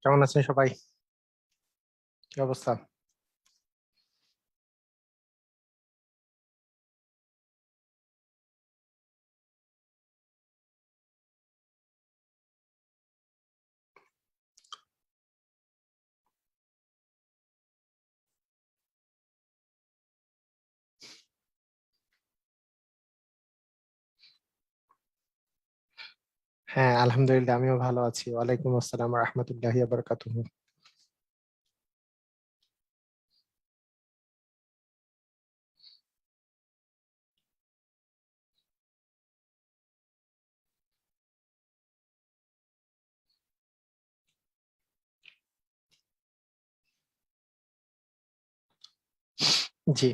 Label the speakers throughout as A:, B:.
A: কেমন আছেন সবাই? কি অবস্থা? হ্যাঁ, আলহামদুলিল্লাহ, আমিও ভালো আছি। ওয়ালাইকুম আসসালাম রহমতুল্লাহি ওয়া বারাকাতুহু। জি,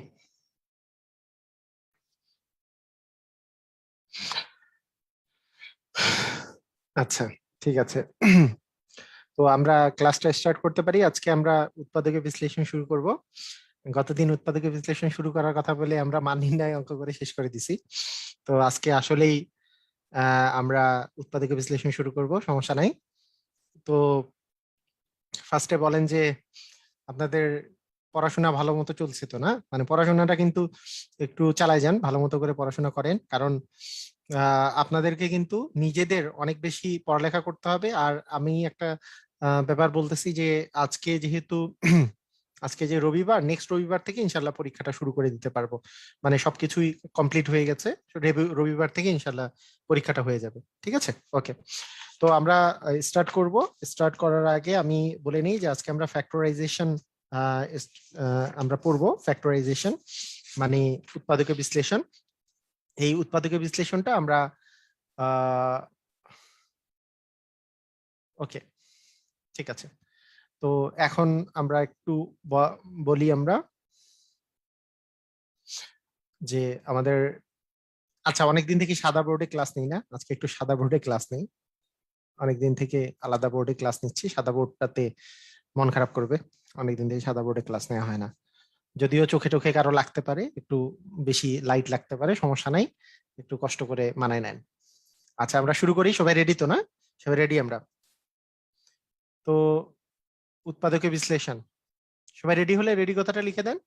A: আচ্ছা, ঠিক আছে। তো আমরা ক্লাসটা স্টার্ট করতে পারি। আজকে আমরা উৎপাদকের বিশ্লেষণ শুরু করব। গতদিন উৎপাদকের বিশ্লেষণ শুরু করার কথা বলে আমরা মান নির্ণয় অঙ্ক করে শেষ করে দিছি। তো আজকে আসলেই আমরা উৎপাদকের বিশ্লেষণ শুরু করব, সমস্যা নাই। তো ফার্স্টে বলেন যে আপনাদের পড়াশোনা ভালো মতো চলছে তো? না মানে পড়াশোনাটা কিন্তু একটু চালায় যান, ভালো মতো করে পড়াশোনা করেন, কারণ আপনাদেরকে কিন্তু নিজেদের অনেক বেশি পড়ালেখা করতে হবে। আর আমি একটা ব্যাপার বলতেছি যে আজকে যেহেতু আজকে যে রবিবার, নেক্সট রবিবার থেকে ইনশাল্লাহ পরীক্ষাটা শুরু করে দিতে পারবো। মানে সবকিছুই কমপ্লিট হয়ে গেছে, রবিবার থেকে ইনশাল্লাহ পরীক্ষাটা হয়ে যাবে। ঠিক আছে, ওকে। তো আমরা স্টার্ট করব। স্টার্ট করার আগে আমি বলে নিই যে আজকে আমরা ফ্যাক্টরাইজেশন আমরা পড়বো। ফ্যাক্টরাইজেশন মানে উৎপাদকের বিশ্লেষণ। এই উৎপাদকের বিশ্লেষণটা আমরা ওকে, ঠিক আছে। তো এখন আমরা একটু বলি আমরা যে আমাদের, আচ্ছা, অনেকদিন থেকে সাদা বোর্ডে ক্লাস নেই না, আজকে একটু সাদা বোর্ডে ক্লাস নেই। অনেকদিন থেকে আলাদা বোর্ডে ক্লাস নিচ্ছি, সাদা বোর্ডটাতে মন খারাপ করবে। অনেকদিন থেকে সাদা বোর্ডে ক্লাস নেওয়া হয় না। যদিও চোখে টোখে কারো লাগতে পারে, একটু বেশি লাইট লাগতে পারে, সমস্যা নাই, একটু কষ্ট করে মানায় নেন। আচ্ছা, আমরা শুরু করি। সবাই রেডি তো? না, সবাই রেডি আমরা? তো উৎপাদকের বিশ্লেষণ, সবাই রেডি হলে রেডি কথাটা লিখে দেন।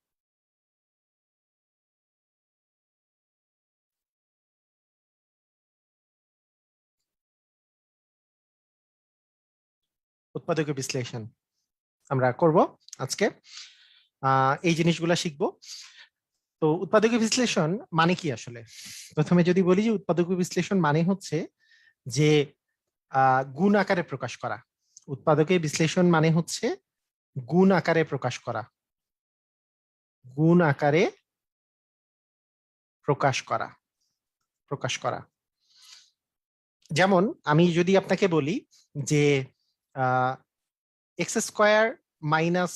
A: উৎপাদকের বিশ্লেষণ আমরা করব আজকে। এই জিনিসগুলা শিখবো। তো উৎপাদকীয় বিশ্লেষণ মানে কি আসলে? প্রথমে যদি বলি যে উৎপাদকীয় বিশ্লেষণ মানে হচ্ছে যে গুণ আকারে প্রকাশ করা। উৎপাদকীয় বিশ্লেষণ মানে হচ্ছে গুণ আকারে প্রকাশ করা। গুণ আকারে প্রকাশ করা, প্রকাশ করা। যেমন আমি যদি আপনাকে বলি যে এক্স স্কোয়ার মাইনাস,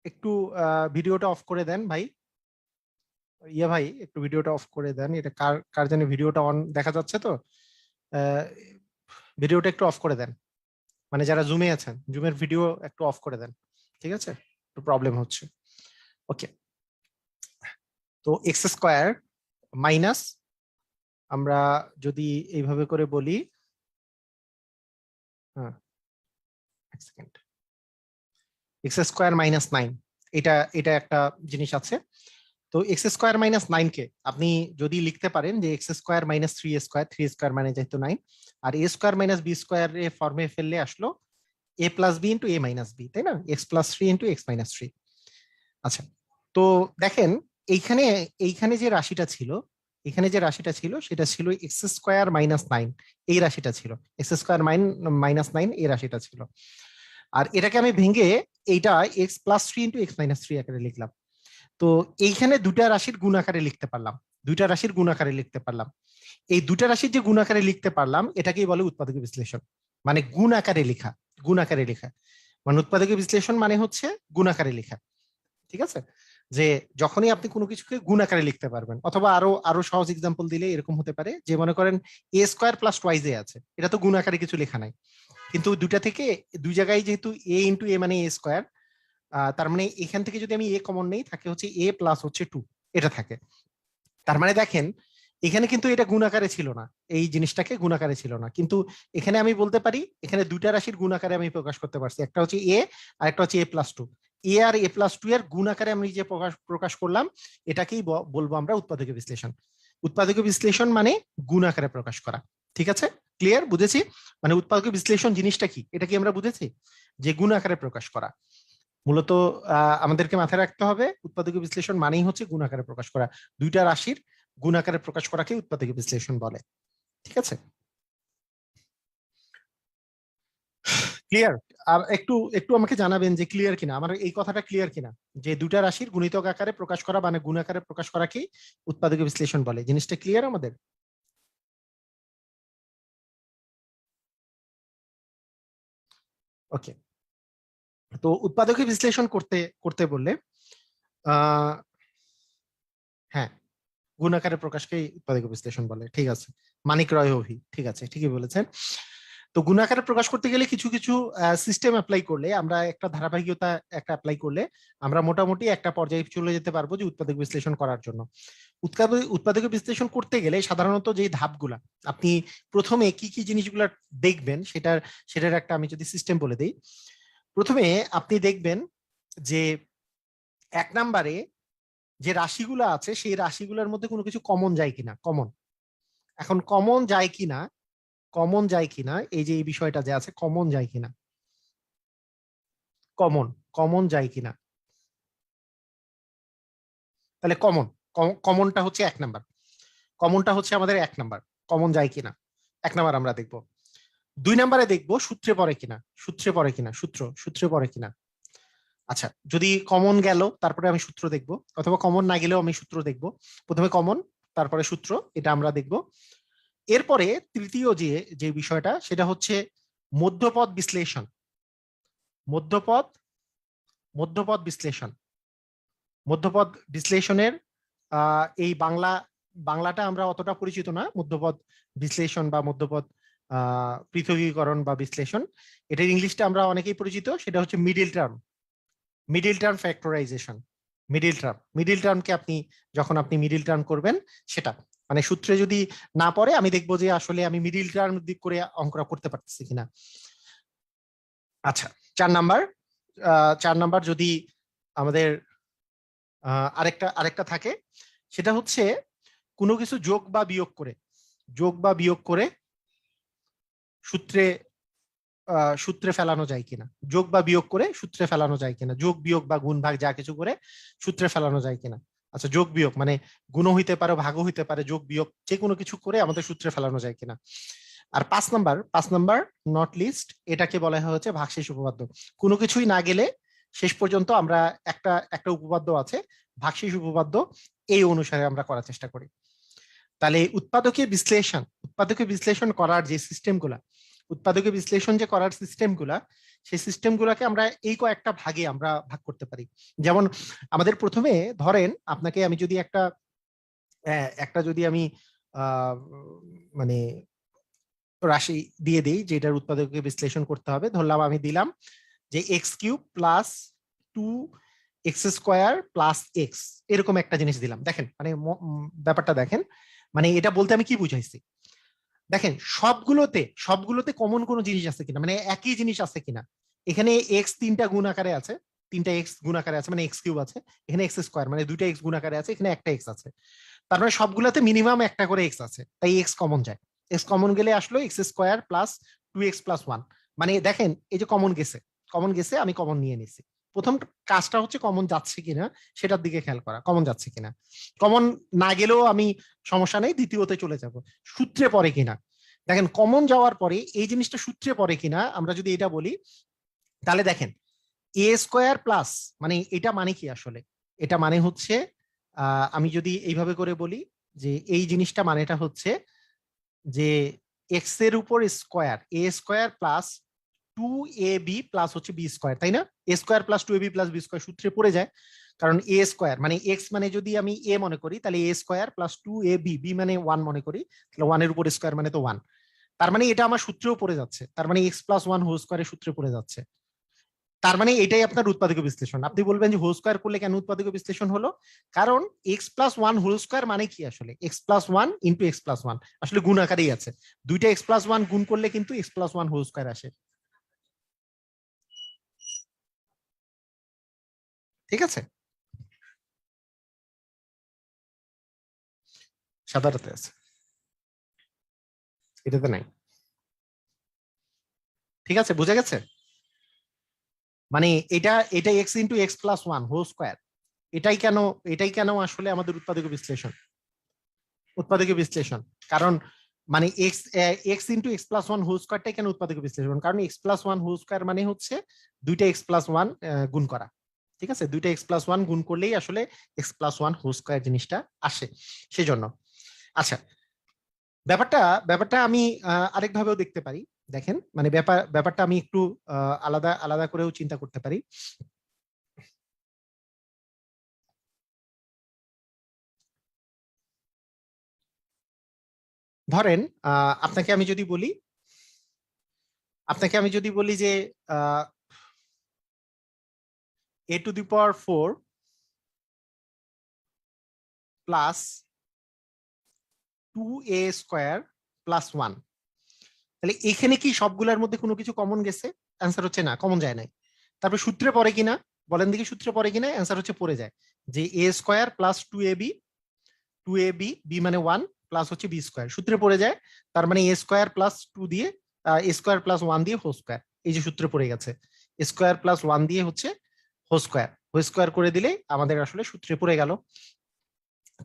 A: একটু ভিডিওটা অফ করে দেন ভাই। ইয়া ভাই, একটু ভিডিওটা অফ করে দেন। এটা কার কার জানি ভিডিওটা অন দেখা যাচ্ছে তো? আহ, ভিডিওটা একটু অফ করে দেন। মানে যারা জুমে আছেন, জুমের ভিডিও একটু অফ করে দেন। ঠিক আছে, একটু প্রবলেম হচ্ছে। ওকে। তো এক্স স্কোয়ার মাইনাস, আমরা যদি এইভাবে করে বলি, হ্যাঁ, এক সেকেন্ড, এক্স স্কোয়ার মাইনাস 9, এটা এটা একটা জিনিস আছে। তো এক্স স্কোয়ার মাইনাস 9 কে আপনি যদি লিখতে পারেন যে x square minus 3 square, 3 square মানে যেহেতু 9, আর এ স্কোয়ার মাইনাস বি স্কোয়ার এ ফর্মে ফেললে আসলো এ plus B into a minus B, তাই না? X plus 3 into x minus 3। আচ্ছা, তো দেখেন এইখানে, এইখানে যে রাশিটা ছিল, এখানে যে রাশিটা ছিল সেটা ছিল এক্স স্কোয়ার মাইনাস 9। এই রাশিটা ছিল এক্স স্কোয়ার মাইনাস 9, এই রাশিটা ছিল। আর এটাকে আমি ভেঙে এইটা x plus 3 into x minus 3 আকারে লিখলাম। তো এইখানে দুটা রাশির গুণ আকারে লিখতে পারলাম, দুইটা রাশির গুণ আকারে লিখতে পারলাম। এই দুটা রাশির যে গুণ আকারে লিখতে পারলাম এটাকেই বলে উৎপাদকীয় বিশ্লেষণ। মানে গুণ আকারে লেখা, গুণ আকারে লেখা মানে উৎপাদকীয় বিশ্লেষণ মানে হচ্ছে গুণ আকারে লেখা। ঠিক আছে, যে যখনই আপনি কোনো কিছুকে গুণ আকারে লিখতে পারবেন, অথবা আরো আরো সহজ এক্সাম্পল দিলে এরকম হতে পারে যে মনে করেন এ স্কোয়ার প্লাস টোয়াইজ এ আছে, এটা তো গুণ আকারে কিছু লেখা নাই, কিন্তু দুইটা থেকে দুই জায়গায় যেহেতু এ ইন্টু এ মানে এ স্কোয়ার, তার মানে এখান থেকে যদি আমি এ কমন নেই থাকে হচ্ছে এ প্লাস হচ্ছে 2, এটা থাকে। তার মানে দেখেন এখানে কিন্তু এটা গুণাকারে ছিল না, এই জিনিসটাকে গুণাকারে ছিল না, কিন্তু এখানে আমি বলতে পারি এখানে দুইটা রাশির গুণাকারে আমি প্রকাশ করতে পারছি, একটা হচ্ছে এ আর একটা হচ্ছে a+2। এ আর a+2 এর গুণাকারে আমি যে প্রকাশ প্রকাশ করলাম এটাকেই বলবো আমরা উৎপাদকীয় বিশ্লেষণ। উৎপাদকীয় বিশ্লেষণ মানে গুণাকারে প্রকাশ করা। ঠিক আছে, ক্লিয়ার, বুঝেছি? মানে উৎপাদকীয় বিশ্লেষণ জিনিসটা কি এটা কি আমরা বুঝেছি, যে গুণাকারে প্রকাশ করা। মূলত আমাদেরকে মাথায় রাখতে হবে উৎপাদকীয় বিশ্লেষণ মানেই হচ্ছে গুণাকারে প্রকাশ করা, দুইটা রাশির গুণাকারে প্রকাশ করাকে উৎপাদকীয় বিশ্লেষণ বলে। ঠিক আছে, ক্লিয়ার? আর একটু একটু আমাকে জানাবেন যে ক্লিয়ার কিনা, আমার এই কথাটা ক্লিয়ার কিনা, যে দুইটা রাশির গুণিতক আকারে প্রকাশ করা মানে গুণাকারে প্রকাশ করাকেই উৎপাদকীয় বিশ্লেষণ বলে, জিনিসটা ক্লিয়ার আমাদের? ওকে, তো উৎপাদকীয় বিশ্লেষণ করতে করতে বললে আহ হ্যাঁ, গুণাকারে প্রকাশকেই উৎপাদকীয় বিশ্লেষণ বলে। ঠিক আছে, মানিক রয় অভি, ঠিক আছে, ঠিকই বলেছেন। তো গুণাকারে প্রকাশ করতে গেলে কিছু কিছু সিস্টেম অ্যাপ্লাই করলে, আমরা একটা ধারাবাহিকতা একটা অ্যাপ্লাই করলে আমরা মোটামুটি একটা পর্যায়ে চলে যেতে পারবো যে উৎপাদক বিশ্লেষণ করার জন্য। উৎপাদক বিশ্লেষণ করতে গেলে সাধারণত যে ধাপগুলা আপনি প্রথমে কি কি জিনিসগুলা দেখবেন সেটার সেটার একটা আমি যদি সিস্টেম বলে দিই। প্রথমে আপনি দেখবেন যে এক নাম্বারে যে রাশিগুলো আছে সেই রাশিগুলোর মধ্যে কোনো কিছু কমন যায় কিনা, কমন। এখন কমন যায় কিনা, কমন যায় কিনা এই যে এই বিষয়টা যে আছে কমন যায় কিনা, কমন কমন যায় কিনা, তাহলে কমন, কমনটা হচ্ছে এক নাম্বার, কমনটা হচ্ছে আমাদের এক নাম্বার, কমন যায় কিনা এক নাম্বার আমরা দেখব। দুই নাম্বারে দেখবো সূত্রে পড়ে কিনা, সূত্রে পড়ে কিনা, সূত্রে পড়ে কিনা। আচ্ছা, যদি কমন গেল তারপরে আমি সূত্র দেখব, অথবা কমন না গেলেও আমি সূত্র দেখব। প্রথমে কমন তারপরে সূত্র, এটা আমরা দেখব। এরপরে তৃতীয় যে যে বিষয়টা সেটা হচ্ছে মধ্যপদ বিশ্লেষণ, মধ্যপদ মধ্যপদ বিশ্লেষণ। মধ্যপদ বিশ্লেষণের এই বাংলাটা আমরা অতটা পরিচিত না, মধ্যপদ বিশ্লেষণ বা মধ্যপদ পৃথকীকরণ বা বিশ্লেষণ। এটার ইংলিশটা আমরা অনেকেই পরিচিত, সেটা হচ্ছে middle term, middle term factorization. Middle টার্মকে আপনি যখন আপনি মিডিল টার্ম করবেন সেটা মানে সূত্রে যদি না পড়ে আমি দেখবো যে আসলে আমি মিডিল টার্ম দিক করে অঙ্কটা করতে পারতেছি কিনা। আচ্ছা, 4 নাম্বার, 4 নাম্বার যদি আমাদের আরেকটা আরেকটা থাকে, সেটা হচ্ছে কোনো কিছু যোগ বা বিয়োগ করে, যোগ বা বিয়োগ করে সূত্রে সূত্রে ফেলানো যায় কিনা, যোগ বা বিয়োগ করে সূত্রে ফেলানো যায় কিনা, যোগ বিয়োগ বা গুণ ভাগ যা কিছু করে সূত্রে ফেলানো যায় কিনা। আচ্ছা, যোগ বিয়োগ মানে গুণ হইতে পারে, ভাগও হইতে পারে, যোগ বিয়োগ যে কোনো কিছু করে আমাদের সূত্রে ফেলানো যায় কিনা। আর 5 নাম্বার, 5 নাম্বার নট লিস্ট, এটাকে বলা হচ্ছে ভাগশেষ উপপাদ্য। কোনো কিছুই না গেলে শেষ পর্যন্ত আমরা একটা একটা উপপাদ্য আছে ভাগশেষ উপপাদ্য, এই অনুসারে আমরা করার চেষ্টা করি। তাহলে উৎপাদকীয় বিশ্লেষণ করার যে সিস্টেমগুলা, উৎপাদকীয় বিশ্লেষণ যে করার সিস্টেমগুলা, সেই সিস্টেমগুলোকে আমরা এই কয়েকটা ভাগে আমরা ভাগ করতে পারি। যেমন আমাদের প্রথমে ধরেন আপনাকে আমি যদি একটা একটা যদি আমি মানে রাশি দিয়ে দিই যেটার উৎপাদকীয় বিশ্লেষণ করতে হবে, ধরলাম আমি দিলাম যে x³ plus 2x² plus x, এরকম একটা জিনিস দিলাম। দেখেন মানে ব্যাপারটা দেখেন, মানে এটা বলতে আমি কি বুঝাইছি, দেখেন সবগুলোতে সবগুলোতে কমন কোনো জিনিস আছে কিনা, মানে একই জিনিস আছে কিনা। এখানে এক্স 3টা গুণ আকারে আছে, 3টা এক্স গুণ আকারে আছে মানে x³ আছে, এখানে x² মানে 2টা এক্স গুণ আকারে আছে, এখানে একটা এক্স আছে। তার মানে সবগুলোতে মিনিমাম একটা করে এক্স আছে, তাই এক্স কমন যায়। এক্স কমন গেলে আসলো x² প্লাস 2x প্লাস 1। মানে দেখেন এই যে কমন গেছে, কমন গেছে আমি কমন নিয়ে নিছি। প্রথম কাজটা হচ্ছে কমন যাচ্ছে কিনা সেটার দিকে খেয়াল করা, কমন যাচ্ছে কিনা। কমন না গেলেও আমি সমস্যা নেই, দ্বিতীয়তে চলে যাব, সূত্রে পড়ে কিনা। দেখেন কমন যাওয়ার পরে এই জিনিসটা সূত্রে পড়ে কিনা আমরা যদি এটা বলি, তাহলে দেখেন a² প্লাস মানে এটা মানে কি আসলে, এটা মানে হচ্ছে আমি যদি এইভাবে করে বলি যে এই জিনিসটা মানেটা হচ্ছে যে এক্স এর উপর square, a² plus 2ab plus হচ্ছে b², তাই না? a² plus 2ab plus b² সূত্রে পড়ে যায়, কারণ a² মানে এক্স মানে যদি আমি এ মনে করি তাহলে a² প্লাস 2ab, b মানে 1 মনে করি, তাহলে 1 এর উপর স্কোয়ার মানে তো 1। তার মানে এটা আমার সূত্রেও পড়ে যাচ্ছে, তার মানে x প্লাস 1 হোল স্কোয়ারের সূত্রে পড়ে যাচ্ছে। তার মানে এটাই আপনার উৎপাদকীয় বিশ্লেষণ। আপনি বলবেন যে হোল স্কয়ার করলে কেন উৎপাদকীয় বিশ্লেষণ হলো, কারণ x plus one whole square মানে কি আসলে X plus one into x plus one, আসলে গুণ আকারেই আছে, দুইটা এক্স প্লাস ওয়ান গুণ করলে কিন্তু X plus one whole square আসে। ঠিক আছে, সাদাটাতে আছে, এটাতে নাই। ঠিক আছে, বুঝা গেছে? মানে এটা এটা X into x plus one whole square, এটাই কেন, এটাই কেন আসলে আমাদের উৎপাদকীয় বিশ্লেষণ, উৎপাদকীয় বিশ্লেষণ। কারণ মানে x x into x plus one whole স্কয়ারটাই কেন উৎপাদকীয় বিশ্লেষণ, কারণ x plus one whole square মানে হচ্ছে দুইটা এক্স প্লাস ওয়ান গুণ করা। ঠিক আছে, দুইটা এক্স প্লাস ওয়ান গুণ করলেই আসলে X plus one whole square জিনিসটা আসে, সেজন্য। আচ্ছা, ব্যাপারটা ব্যাপারটা আমি আরেকভাবেও দেখতে পারি। দেখেন, মানে ব্যাপারটা আমি একটু আলাদা আলাদা করেও চিন্তা করতে পারি। ধরেন আপনাকে আমি যদি বলি, যে a to the power 4 plus 2a square plus 1, তাহলে এখানে কি সবগুলোর মধ্যে কোনো কিছু কমন গেছে? অ্যান্সার হচ্ছে না, কমন যায় নাই। তারপর সূত্রে পড়ে কিনা বলেন দেখি, সূত্রে পড়ে কিনা? অ্যান্সার হচ্ছে পড়ে যায়, যে a square plus 2ab, 2ab b মানে 1 প্লাস হচ্ছে b স্কয়ার, সূত্রে পড়ে যায়। তার মানে a স্কয়ার প্লাস 2 দিয়ে a স্কয়ার প্লাস 1 দিয়ে হোল স্কয়ার, এই যে সূত্রে পড়ে গেছে, স্কয়ার প্লাস 1 দিয়ে হচ্ছে হোল স্কয়ার, হোল স্কয়ার করে দিলে আমাদের আসলে সূত্রে পড়ে গেল।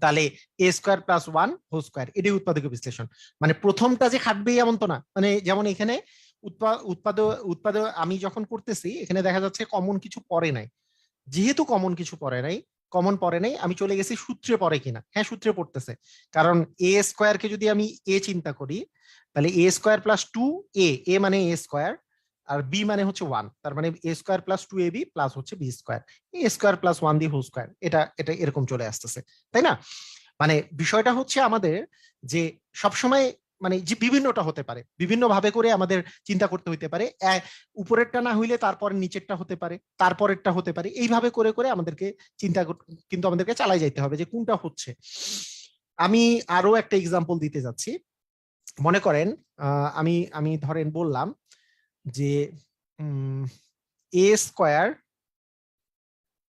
A: তাহলে a square plus one whole square, এটাই উৎপাদকীয় বিশ্লেষণ। মানে প্রথমটা যে খাটবে এমন তো না, মানে যেমন এখানে উৎপাদ উৎপাদ আমি যখন করতেছি এখানে দেখা যাচ্ছে কমন কিছু পড়ে নাই, যেহেতু কমন কিছু পড়ে নাই, কমন পড়ে নাই, আমি চলে গেছি সূত্রে পড়ে কিনা। হ্যাঁ, সূত্রে পড়তেছে, কারণ এ স্কয়ারকে যদি আমি এ চিন্তা করি, তাহলে এ স্কয়ার প্লাস টু এ, এ মানে এ স্কয়ার আর বি মানে হচ্ছে ওয়ান, তার মানে A square plus two A B plus হচ্ছে B square, A square plus one the whole square, এটা এটা এরকম চলে আসতেছে, তাই না? মানে বিষয়টা হচ্ছে আমাদের যে সবসময় মানে যে বিভিন্নটা হতে পারে, বিভিন্ন ভাবে করে আমাদের চিন্তা করতে হইতে পারে, উপরেরটা না হইলে তারপর নিচেরটা হতে পারে, তারপরেরটা হতে পারে, এইভাবে করে করে আমাদেরকে চিন্তা কিন্তু আমাদেরকে চালাই যাইতে হবে যে কোনটা হচ্ছে। আমি আরো একটা এক্সাম্পল দিতে যাচ্ছি। মনে করেন আমি আমি ধরেন বললাম যে এ স্কয়ার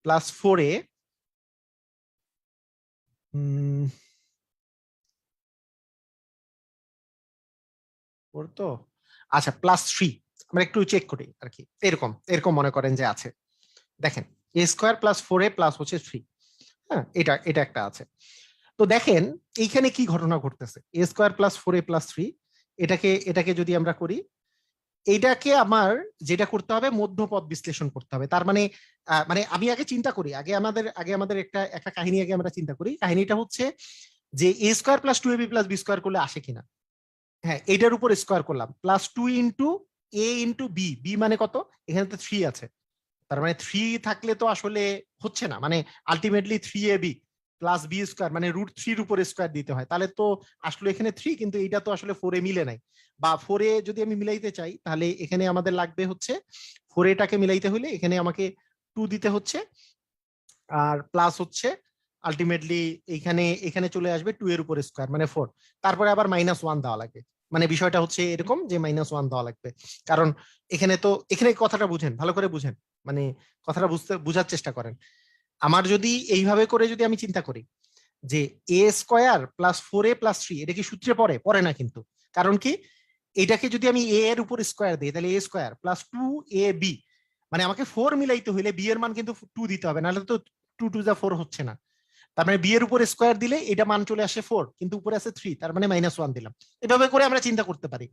A: প্লাস 4a তো, আচ্ছা প্লাস 3, আমরা একটু চেক করি আর কি, এরকম এরকম মনে করেন যে আছে। দেখেন, এ স্কয়ার প্লাস 4a প্লাস হচ্ছে 3, হ্যাঁ, এটা এটা একটা আছে। তো দেখেন এইখানে কি ঘটনা ঘটতেছে, এ স্কয়ার প্লাস 4a প্লাস 3, এটাকে এটাকে যদি আমরা করি, এইটাকে আমার যেটা করতে হবে মধ্যপদ বিশ্লেষণ করতে হবে। তার মানে মানে আমি আগে চিন্তা করি, আগে আমাদের একটা একটা কাহিনী আগে আমরা চিন্তা করি। কাহিনীটা হচ্ছে যে a square plus 2ab plus b square করলে আসে কিনা। হ্যাঁ, এটার উপর স্কয়ার করলাম, plus 2 into a into b, b মানে কত, এখানে তো 3 আছে, তার মানে 3 থাকলে তো আসলে হচ্ছে না, মানে ultimately 3ab plus b square মানে √3 উপর স্কয়ার দিতে হয়, তাহলে তো আসলে এখানে 3, কিন্তু এটা তো আসলে 4 এ মিলে নাই, বা 4 এ যদি আমি মিলাইতে চাই তাহলে এখানে আমাদের লাগবে হচ্ছে 4 এটাকে মিলাইতে হলে এখানে আমাকে 2 দিতে হচ্ছে, আর প্লাস হচ্ছে আলটিমেটলি এখানে এখানে চলে আসবে 2 এর উপর স্কয়ার মানে 4, তারপরে আবার -1 দেওয়া লাগবে। মানে বিষয়টা হচ্ছে এরকম যে -1 দেওয়া লাগবে, কারণ এখানে তো, এখানে কথাটা বুঝেন, ভালো করে বুঝেন, মানে কথাটা বুঝার চেষ্টা করেন। আমার যদি এইভাবে করে যদি আমি চিন্তা করি যে a square plus 4a plus 3, এটা কি সূত্রে পড়ে? পড়ে না কিন্তু, কারণ কি, এটাকে যদি আমি এ এর উপর স্কয়ার দিই তাহলে এ স্কয়ার প্লাস 2ab, মানে আমাকে 4 মিলাইতে হইলে বি এর মান কিন্তু 2 দিতে হবে, নাহলে তো 2 2 যা 4 হচ্ছে না। তার মানে বি এর উপর স্কয়ার দিলে এটা মান চলে আসে 4, কিন্তু উপরে আছে 3, তার মানে -1 দিলাম। এভাবে করে আমরা চিন্তা করতে পারি।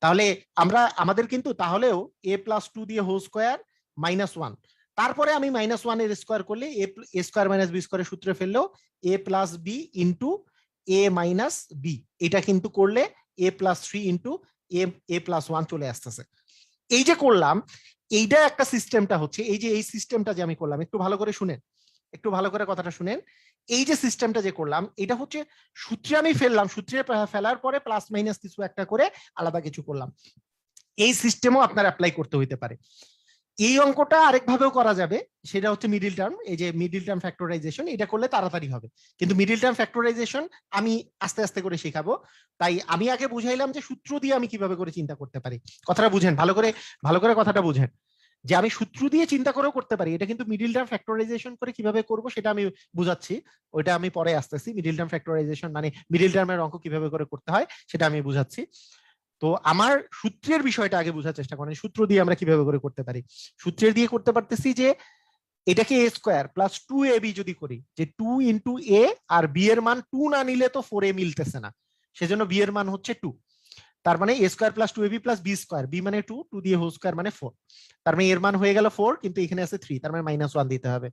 A: তাহলে আমরা আমাদের কিন্তু তাহলেও এ প্লাস 2 দিয়ে হোল স্কয়ার -1, তারপরে আমি -1 এর স্কয়ার করলে এ স্কয়ার মাইনাস বি স্কয়ারের সূত্রে ফেললেও এ plus B into a minus B, এটা কিন্তু করলে এ প্লাস 3 ইন্টু এ প্লাস 1 চলে আসতেছে। এই যে করলাম, এইটা একটা সিস্টেমটা হচ্ছে, এই যে এই সিস্টেমটা যে আমি করলাম, একটু ভালো করে শুনেন, একটু ভালো করে কথাটা শুনেন। এই যে সিস্টেমটা যে করলাম, এটা হচ্ছে সূত্রে আমি ফেললাম, সূত্রে ফেলার পরে প্লাস মাইনাস কিছু একটা করে আলাদা কিছু করলাম। এই সিস্টেমও আপনার অ্যাপ্লাই করতে হইতে পারে। এই অঙ্কটা আরেকভাবেও করা যাবে, সেটা হচ্ছে মিডিল টার্ম। এই যে মিডিল টার্ম ফ্যাক্টরাইজেশন, এটা করলে তাড়াতাড়ি হবে, কিন্তু মিডিল টার্ম ফ্যাক্টরাইজেশন আমি আস্তে আস্তে করে শেখাবো। তাই আমি আগে বুঝাইলাম যে সূত্র দিয়ে আমি কিভাবে করে চিন্তা করতে পারি। কথাটা বুঝেন ভালো করে, ভালো করে কথাটা বুঝেন, যে আমি সূত্র দিয়ে চিন্তা করেও করতে পারি। এটা কিন্তু মিডিল টার্ম ফ্যাক্টরাইজেশন করে কিভাবে করব সেটা আমি বুঝাচ্ছি, ওইটা আমি পরে আসতেছি। মিডিল টার্ম ফ্যাক্টরাইজেশন মানে মিডিল টার্মের অঙ্ক কিভাবে করে করতে হয় সেটা আমি বুঝাচ্ছি। তো আমার সূত্রের বিষয়টা আগে বোঝার চেষ্টা করেন, সূত্র দিয়ে আমরা কিভাবে করে করতে পারি। সূত্রের দিয়ে করতে পারতেছি যে এটাকে এ স্কোয়ার প্লাস 2ab যদি করি, যে 2 ইন্টু এ, আর বি এর মান 2 না নিলে তো 4a মিলতেছে না, সেজন্য বি এর মান হচ্ছে 2। তার মানে a square plus 2ab plus B square, b মানে 2, 2 দিয়ে হোল স্কোয়ার মানে 4। তার মানে এর মান হয়ে গেল 4, কিন্তু এখানে আছে 3, তার মানে -1 দিতে হবে।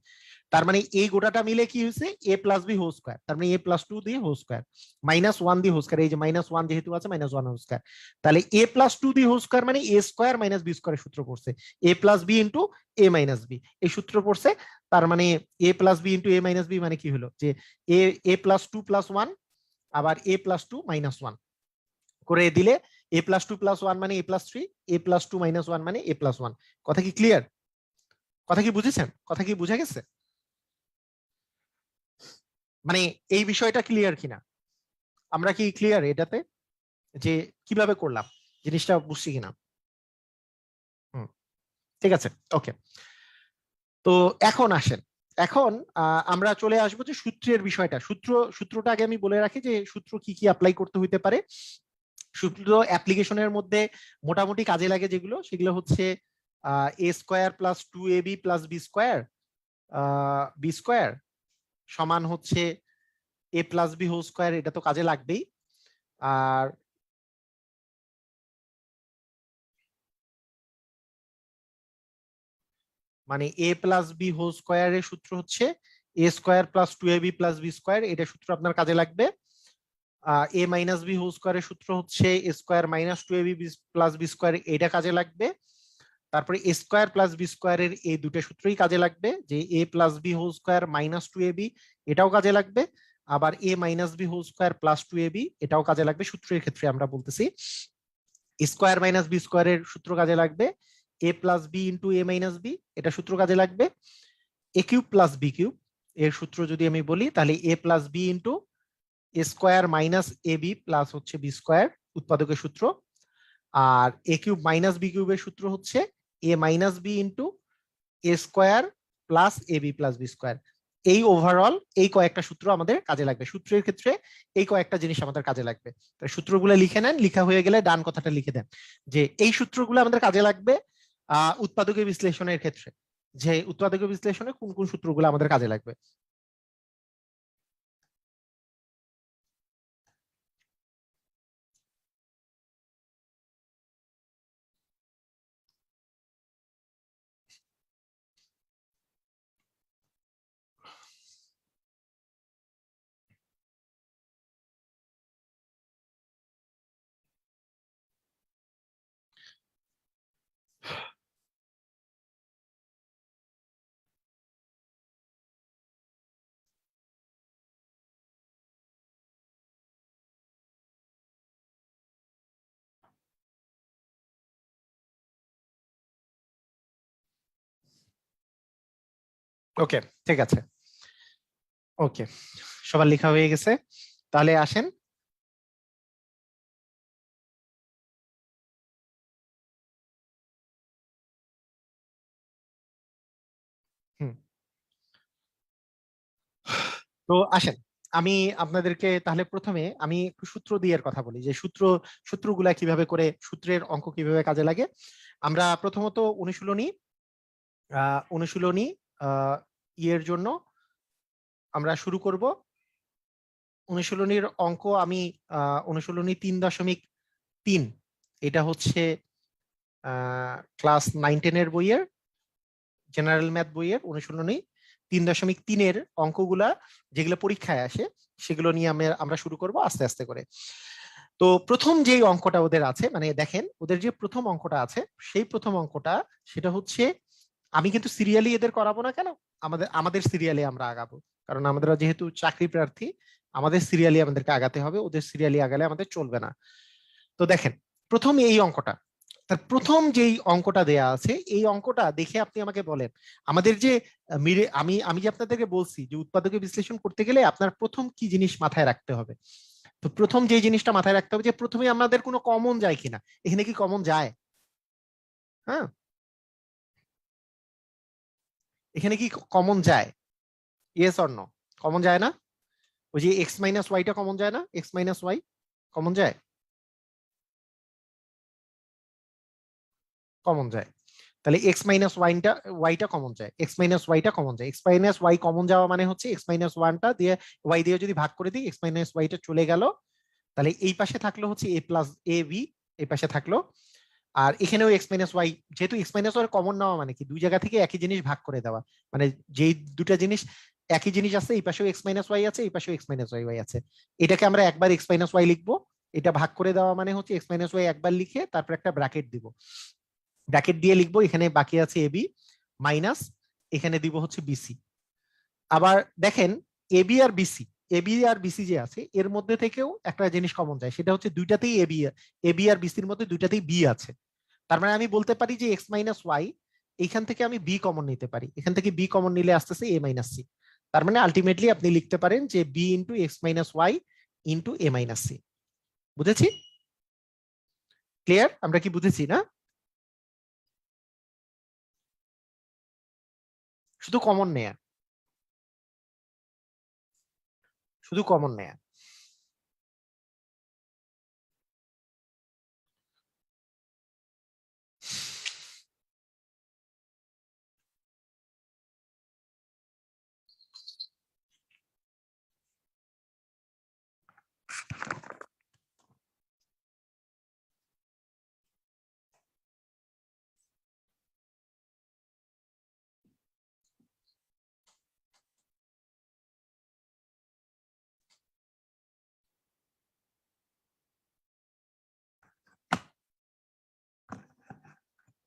A: তার মানে এই গোটাটা মিলে কি হয়েছে, এ প্লাস বি হোল স্কোয়ার, তার মানে এ প্লাস 2 দিয়ে হোল স্কোয়ার, -1 দিয়ে হোল স্কোয়ার, এই যে -1 যেহেতু আছে -1 হোল স্কোয়ার, তাহলে এ প্লাস 2 দিয়ে হোল স্কোয়ার মানে এ স্কোয়ার মাইনাস বি স্কোয়ারের সূত্র পড়ছে, এ plus B into a minus B, এই সূত্র পড়ছে। তার মানে এ plus B into a minus b মানে কি হলো, যে এ প্লাস 2 প্লাস 1 আবার এ প্লাস 2 মাইনাস 1 করে দিলে এ প্লাস 2 প্লাস 1 মানে এ প্লাস 3, এ প্লাস 2 মাইনাস 1 মানে এ প্লাস 1। কথা কি ক্লিয়ার? কথা কি বুঝেছেন? কথা কি বুঝা গেছে? মানে এই বিষয়টা ক্লিয়ার কিনা, আমরা কি ক্লিয়ার এটাতে, যে কিভাবে করলাম, জিনিসটা বুঝছি কিনা? হুম, ঠিক আছে, ওকে। তো এখন আসেন, এখন আমরা চলে আসবো যে সূত্রের বিষয়টা। সূত্রটা আগে আমি বলে রাখি যে সূত্র কি কি অ্যাপ্লাই করতে হইতে পারে। সূত্র অ্যাপ্লিকেশনের মধ্যে মোটামুটি কাজে লাগে যেগুলো, সেগুলো হচ্ছে a square plus 2ab plus B square সমান হচ্ছে a plus b whole square, এটা তো কাজে লাগবেই। আর মানে এ প্লাস বি হোল স্কোয়ারের সূত্র হচ্ছে a square plus 2ab plus B square, এটা সূত্র আপনার কাজে লাগবে। এ মাইনাস বি হোল স্কোয়ারের সূত্র হচ্ছে a square minus 2ab plus B square, এটা কাজে লাগবে। তারপরে এ স্কোয়ার প্লাস বি স্কোয়ারের এই দুটো সূত্রই কাজে লাগবে, যে a plus b whole square minus 2ab, এটাও কাজে লাগবে। আবার a minus B whole square plus 2ab, এটাও কাজে লাগবে। সূত্রের ক্ষেত্রে আমরা বলতেছি স্কোয়ার মাইনাস বি স্কোয়ারের সূত্র কাজে লাগবে, এ plus B into a minus B, এটা সূত্র কাজে লাগবে। এ কিউব প্লাস বি কিউব এর সূত্র যদি আমি বলি, তাহলে a plus B into A square minus A B plus হচ্ছে বি স্কোয়ার, উৎপাদকের সূত্র। আর এ কিউব মাইনাস বি কিউবের সূত্র হচ্ছে এ minus b into A square plus a B plus B square. এই ওভারঅল এই কয়েকটা সূত্র আমাদের কাজে লাগবে। সূত্রের ক্ষেত্রে এই কয়েকটা জিনিস আমাদের কাজে লাগবে। সূত্রগুলো লিখে নেন, লিখা হয়ে গেলে ডান কথাটা লিখে দেন, যে এই সূত্রগুলো আমাদের কাজে লাগবে উৎপাদকের বিশ্লেষণের ক্ষেত্রে, যে উৎপাদকের বিশ্লেষণে কোন কোন সূত্রগুলো আমাদের কাজে লাগবে। ওকে, ঠিক আছে, ওকে, সবার লেখা হয়ে গেছে, তাহলে আসেন। হুম, তো আসেন, আমি আপনাদেরকে তাহলে প্রথমে আমি একটু সূত্র দিয়ে কথা বলি, যে সূত্রগুলা কিভাবে করে, সূত্রের অঙ্ক কিভাবে কাজে লাগে। আমরা প্রথমত অনুশীলনী ইয়ের জন্য আমরা শুরু করব। অনুশীলনীর অঙ্ক আমি অনুশীলনী 3.3, এটা হচ্ছে ক্লাস 9-10 বইয়ের জেনারেল ম্যাথ বইয়ের অনুশীলনী 3.3 অঙ্কগুলা যেগুলো পরীক্ষায় আসে, সেগুলো নিয়ে আমরা শুরু করব আস্তে আস্তে করে। তো প্রথম যেই অঙ্কটা ওদের আছে, মানে দেখেন ওদের যে প্রথম অঙ্কটা আছে, সেই প্রথম অঙ্কটা সেটা হচ্ছে, আমি কিন্তু সিরিয়ালি এদের করাবো না, কেন, আমাদের সিরিয়ালে আমরা আগাবো, কারণ আমরা যেহেতু চাকরি প্রার্থী, আমাদের সিরিয়ালি আমাদেরকে আগাতে হবে, ওদের সিরিয়ালি আগালে আমাদের চলবে না। তো দেখেন প্রথম এই অঙ্কটা, তার প্রথম যেই অঙ্কটা দেয়া আছে এই অঙ্কটা দেখে আপনি আমাকে বলেন আমাদের যে আমি আমি যে আপনাদেরকে বলছি যে উৎপাদকে বিশ্লেষণ করতে গেলে আপনার প্রথম কি জিনিস মাথায় রাখতে হবে। তো প্রথম যে জিনিসটা মাথায় রাখতে হবে যে প্রথমে আমাদের কোনো কমন যায় কিনা, এখানে কি কমন যায়? হ্যাঁ, এখানে কি কমন যায়? Yes or no? কমন যায় না? ওই যে এক্স মাইনাস ওয়াইটা কমন যায় না? এক্স মাইনাস ওয়াই কমন যায়? কমন যায়। তাহলে এক্স মাইনাস ওয়াইটা কমন যায়, এক্স মাইনাস ওয়াইটা কমন যায়। এক্স মাইনাস ওয়াই কমন যাওয়া মানে হচ্ছে এক্স মাইনাস ওয়ানটা দিয়ে ওয়াই দিয়ে যদি ভাগ করে দিই এক্স মাইনাস ওয়াইটা চলে গেল। তাহলে এই পাশে থাকলো হচ্ছে এ প্লাস এ বি, এই পাশে থাকলো। আর এখানেও এক্স মাইনাস ওয়াই, যেহেতু এক্স মাইনাস ওয়াই কমন নেওয়া মানে কি দুই জায়গা থেকে একই জিনিস ভাগ করে দেওয়া, মানে যেই দুটা জিনিস একই জিনিস আছে এই পাশেও এক্স মাইনাস ওয়াই আছে, এই পাশেও এক্স মাইনাস ওয়াই আছে, এটাকে আমরা একবার এক্স মাইনাস ওয়াই লিখবো। এটা ভাগ করে দেওয়া মানে হচ্ছে এক্স মাইনাস ওয়াই একবার লিখে তারপর একটা ব্র্যাকেট দিব, ব্র্যাকেট দিয়ে লিখবো এখানে বাকি আছে এবি মাইনাস এখানে দিব হচ্ছে বিসি। আবার দেখেন এবি আর বিসি, এবি আর বিসি যে আছে এর মধ্যে থেকেও একটা জিনিস কমন যায়, সেটা হচ্ছে দুইটাতেই এবি, এবি আর বিসির মধ্যে দুইটাতেই বি আছে। তার মানে আমি বলতে পারি যে এক্স মাইনাস ওয়াই এইখান থেকে আমি বি কমন নিতে পারি, এখান থেকে বি কমন নিলে আসতেছে এ মাইনাস সি। তার মানে আলটিমেটলি আপনি লিখতে পারেন যে b into x minus y into a minus c. বুঝেছি? ক্লিয়ার? আমরা কি বুঝেছি না? শুধু কমন নেয়া, শুধু কমন নেয়া।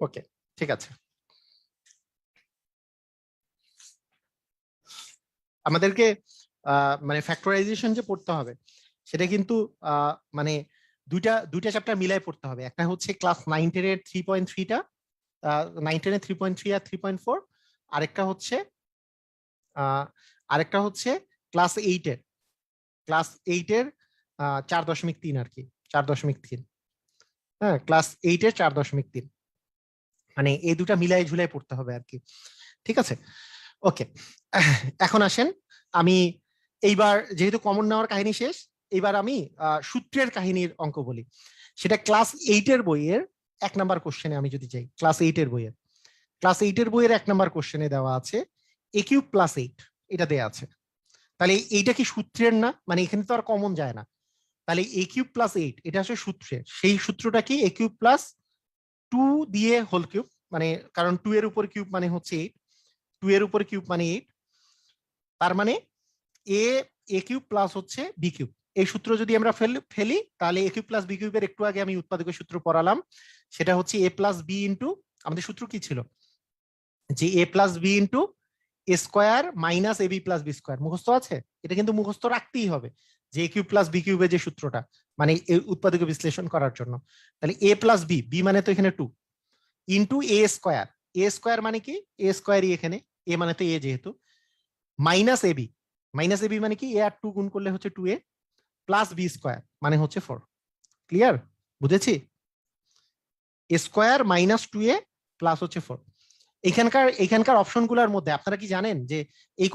A: ওকে, ঠিক আছে। আমাদেরকে মানে ফ্যাক্টরাইজেশন যে পড়তে হবে সেটা কিন্তু মানে দুইটা দুইটা চ্যাপ্টার মিলাই পড়তে হবে। একটা হচ্ছে ক্লাস 9-10 এর 3.3টা, 9-10 এর 3.3 আর 3.4। আরেকটা হচ্ছে আহ, আরেকটা হচ্ছে ক্লাস 8 এর, ক্লাস 8 এর 4.3 আর কি, 4.3। হ্যাঁ, ক্লাস 8 এর 4.3, মানে এই দুটা মিলাই ঝুলাই পড়তে হবে আর কি। ঠিক আছে, ওকে। এখন আসেন, আমি এইবার যেহেতু কমন নেওয়ার কাহিনী শেষ, এইবার আমি সূত্রের কাহিনীর অঙ্ক বলি। সেটা ক্লাস 8 এর বইয়ের 1 নাম্বার কোশ্চেনে আমি যদি যাই, ক্লাস 8 এর বইয়ের 1 নাম্বার কোশ্চেনে দেওয়া আছে a³ + 8, এটা দেওয়া আছে। তাহলে এইটা কি সূত্রের না? মানে এখানে তো আর কমন যায় না। তাহলে a³ + 8 এটা হচ্ছে সূত্রের, সেই সূত্রটা কি a³ + 2 দিয়ে হোল কিউব, মানে কারণ 2 এর উপর কিউব মানে হচ্ছে 8, 2 এর উপর কিউব মানে 8। তার মানে এ a³ প্লাস হচ্ছে b³। এই সূত্র যদি আমরা ফেলি তাহলে a³ + b³ একটু আগে আমি উৎপাদকের সূত্র পড়ালাম, সেটা হচ্ছে a+b ইন্টু, আমাদের সূত্র কি ছিল যে a+b into square minus ab+b²। মুখস্থ আছে? এটা কিন্তু মুখস্থ রাখতেই হবে যে a³ + b³ যে সূত্রটা, মানে এই উৎপাদক বিশ্লেষণ করার জন্য। তাহলে a+b, b মানে তো এখানে 2, ইন্টু a², a² মানে কি a²ই এখানে, a মানে তো a যেহেতু, মাইনাস এবি, মাইনাস এবি মানে কি এ আর 2 গুণ করলে হচ্ছে 2a, প্লাস b² মানে হচ্ছে 4। ক্লিয়ার? বুঝেছি? a² - 2a প্লাস হচ্ছে 4। এখানকার অপশনগুলোর মধ্যে আপনারা কি জানেন যে এই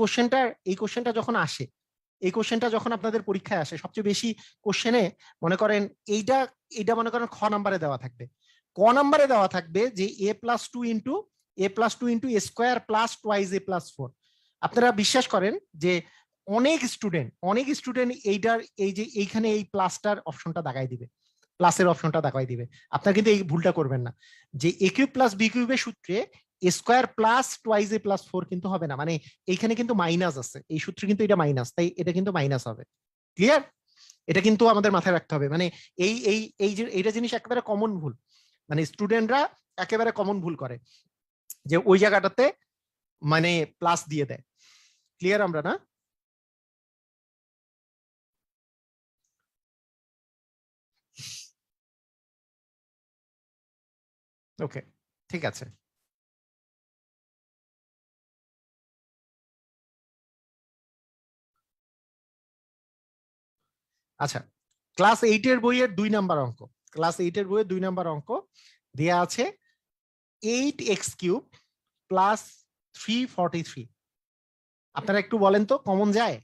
A: কোশ্চেনটা যখন আসে, এই কোশ্চেনটা যখন আপনাদের পরীক্ষায় আসে সবচেয়ে বেশি কোশ্চেনে মনে করেন এইটা, এইটা মনে করেন খ নাম্বারে দেওয়া থাকবে, ক নাম্বারে দেওয়া থাকবে যে a+2 into a² plus +2a+4। আপনারা বিশ্বাস করেন যে অনেক স্টুডেন্ট এইটার এই যে এইখানে এই প্লাসটার অপশনটা দাগাই দিবে, প্লাসের অপশনটা দাগাই দিবে। আপনারা কিন্তু এই ভুলটা করবেন না, যে a³ + b³ সূত্রে a² + 2a+4 কিন্তু হবে না, মানে এইখানে কিন্তু মাইনাস আছে, এই সূত্রে কিন্তু এটা মাইনাস, তাই এটা কিন্তু মাইনাস হবে। ক্লিয়ার? এটা কিন্তু আমাদের মাথায় রাখতে হবে, মানে এই যে এইটা জিনিস একেবারে কমন ভুল, মানে স্টুডেন্টরা একেবারে কমন ভুল করে যে ওই জায়গাটাতে মানে প্লাস দিয়ে দেয়। ক্লিয়ার আমরা না? ওকে, ঠিক আছে। আচ্ছা, ক্লাস 8-এর বইয়ের 2 নাম্বার অঙ্ক, ক্লাস 8-এর বইয়ের 2 নাম্বার অঙ্ক দেয়া আছে 8x³ প্লাস 343। আপনারা একটু বলেন তো কমন যায়?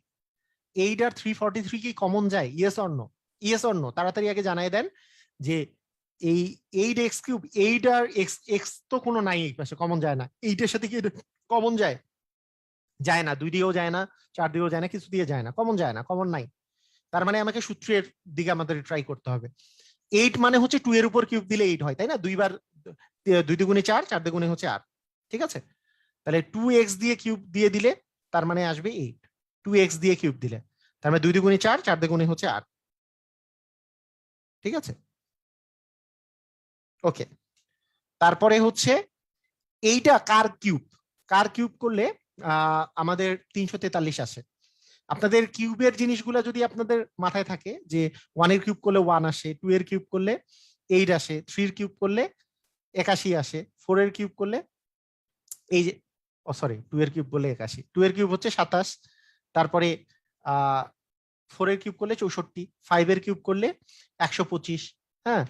A: 8 আর 343 কি কমন যায়? Yes or no? Yes or no তাড়াতাড়ি আগে জানাই দেন যে এই 8x³ 8 আর এক্স এক্স তো কোনো নাই এই পাশে, কমন যায় না। 8-এর সাথে কি কমন যায়? যায় না, 2 দিয়েও যায় না, 4 দিয়েও যায় না, কিছু দিয়ে যায় না, কমন যায় না, কমন নাই। তার মানে আমাকে সূত্রের দিকে আমাদের ট্রাই করতে হবে। 8 মানে হচ্ছে 2 এর উপর কিউব দিলে 8 হয়, তাই না? 2 বার 2 দুগুণে 4, 4 দুগুণে হচ্ছে 8। ঠিক আছে, তাহলে 2x দিয়ে কিউব দিয়ে দিলে তার মানে আসবে 8। 2x দিয়ে কিউব দিলে তার মানে 2 দুগুণে 4, 4 দুগুণে হচ্ছে 8। ঠিক আছে, ওকে। তারপরে হচ্ছে এইটা কার কিউব, কার কিউব করলে আমাদের 343 আসে। আপনাদের কিউবের জিনিসগুলো যদি আপনাদের মাথায় থাকে যে 1 এর কিউব করলে 1 আসে, 2 এর কিউব করলে 8 আসে, 3 এর কিউব করলে 81 আসে, 4 এর কিউব করলে এই যে, ও সরি, 2 এর কিউব বলে 81, 2 এর কিউব হচ্ছে 27, তারপরে 4 এর কিউব করলে 64, 5 এর কিউব করলে 125, হ্যাঁ,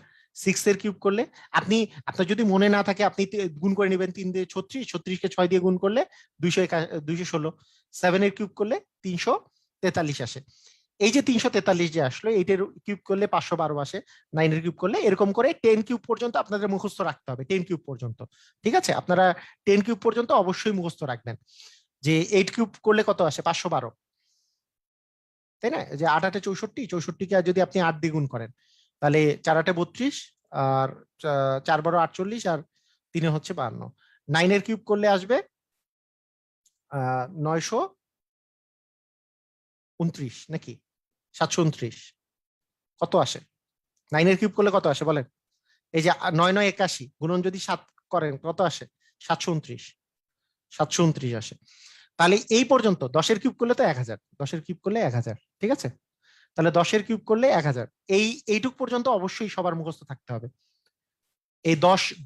A: 6 এর কিউব করলে আপনি, আপনার যদি মনে না থাকে আপনি গুণ করে নেবেন, 3 দিয়ে 36, 36 কে 6 দিয়ে গুণ করলে 216, 7 এর কিউব করলে 343 আসে। এই যে 343 যে আসলো, 8 এর কিউব করলে 512 আসে, 9 এর কিউব করলে, এরকম করে 10 কিউব পর্যন্ত আপনাদের মুখস্থ রাখতে হবে, 10 কিউব পর্যন্ত। ঠিক আছে, আপনারা 10 কিউব পর্যন্ত অবশ্যই মুখস্থ রাখবেন যে 8 কিউব করলে কত আসে, 512, তাই না? যে 8 8 64, 64কে যদি আপনি 8 দিয়ে গুণ করেন তাহলে 4 8 32, আর 4 12 48, আর 3 হচ্ছে 52। 9 এর কিউব করলে আসবে 929 নাকি 729, কত আসে? 9 এর কিউব করলে কত আসে বলেন? এই যে 9 9 81 গুণন যদি 7 করেন কত আসে? 729, 729 আসে। তাহলে এই পর্যন্ত 10 এর কিউব করলে তো 1000, 10 এর কিউব করলে 1000। ঠিক আছে, তাহলে 10 এর কিউব করলে 1000, এইটুক পর্যন্ত অবশ্যই সবার মুখস্থ থাকতে হবে। এই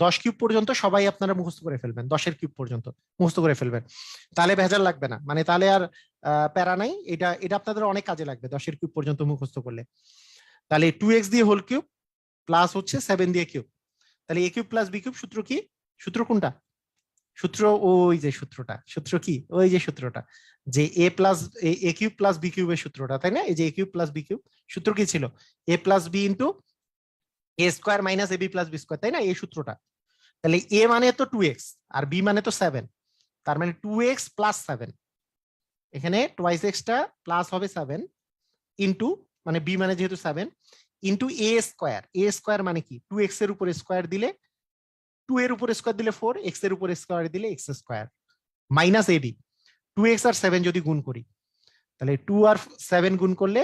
A: 10 কিউব পর্যন্ত সবাই আপনারা মুখস্থ করে ফেলবেন, 10 এর কিউব পর্যন্ত মুখস্থ করে ফেলবেন, তাহলে ভেজাল লাগবে না, মানে তাহলে আর প্যারা নাই। এটা এটা আপনাদের অনেক কাজে লাগবে 10 এর কিউব পর্যন্ত মুখস্থ করলে। তাহলে 2x দিয়ে হোল কিউব প্লাস হচ্ছে 7 দিয়ে কিউব, তাহলে এ কিউব প্লাস বি কিউব সূত্র কি? সূত্র কোনটা? সূত্র ওই যে সূত্রটা, সূত্র কি? ওই যে সূত্রটা, যে a plus A cube plus B কিউবের সূত্রটা, তাই না? এই যে এ কিউব প্লাস বি কিউব সূত্র কি ছিল? এ plus B into A square minus A B plus B square, তাই না? এই সূত্রটা। তাহলে এ মানে তো 2x আর বি মানে তো 7, তার মানে 2x প্লাস 7, এখানে টোয়াইস এক্সটা প্লাস হবে 7 ইন্টু, মানে বি মানে যেহেতু 7, into A square. A square মানে কি? 2x এর উপরে স্কোয়ার দিলে 2 এর উপরে স্কোয়ার দিলে 4, এক্স এর উপরে স্কোয়ার দিলে X square, minus AB. 2x আর 7 যদি গুণ করি তাহলে 2 আর 7 গুণ করলে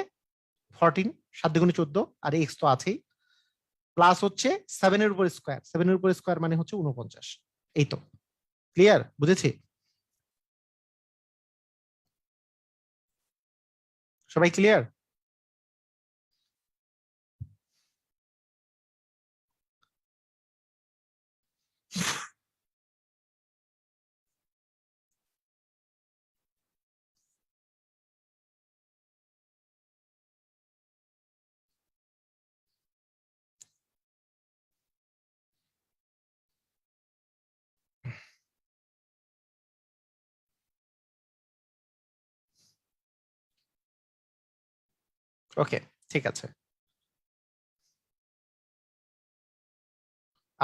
A: 14, 7 দুগুণে 14, আর এক্স তো আছেই, প্লাস হচ্ছে 7 এর উপর স্কোয়ার, 7 এর উপর স্কোয়ার মানে হচ্ছে 49। এই তো, ক্লিয়ার? বুঝেছি সবাই? ক্লিয়ার? ওকে, ঠিক আছে।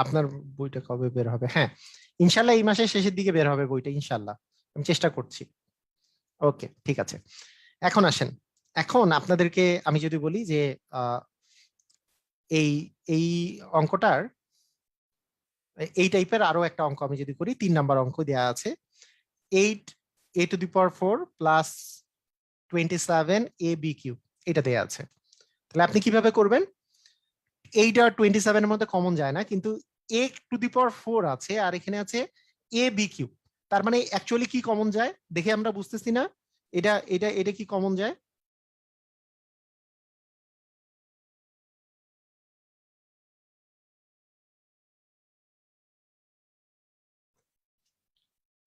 A: আপনার বইটা কবে বের হবে? হ্যাঁ, ইনশাল্লাহ এই মাসের শেষের দিকে বের হবে বইটা, ইনশাল্লাহ, আমি চেষ্টা করছি। ওকে, ঠিক আছে। এখন আসেন, এখন আপনাদেরকে আমি যদি বলি যে আহ, এই এই অঙ্কটার এই টাইপের আরো একটা অঙ্ক আমি যদি করি, 3 নাম্বার অঙ্ক দেওয়া আছে, 8a⁴ প্লাস 27ab³ এটা দেওয়া আছে। তাহলে আপনি কিভাবে করবেন? 8 আর 27 এর মধ্যে কমন যায় না, কিন্তু a⁴ আছে আর এখানে আছে ab³, তার মানে অ্যাকচুয়ালি কি কমন যায় দেখে আমরা বুঝতেছি না, এটা এটা এটা কি কমন যায়?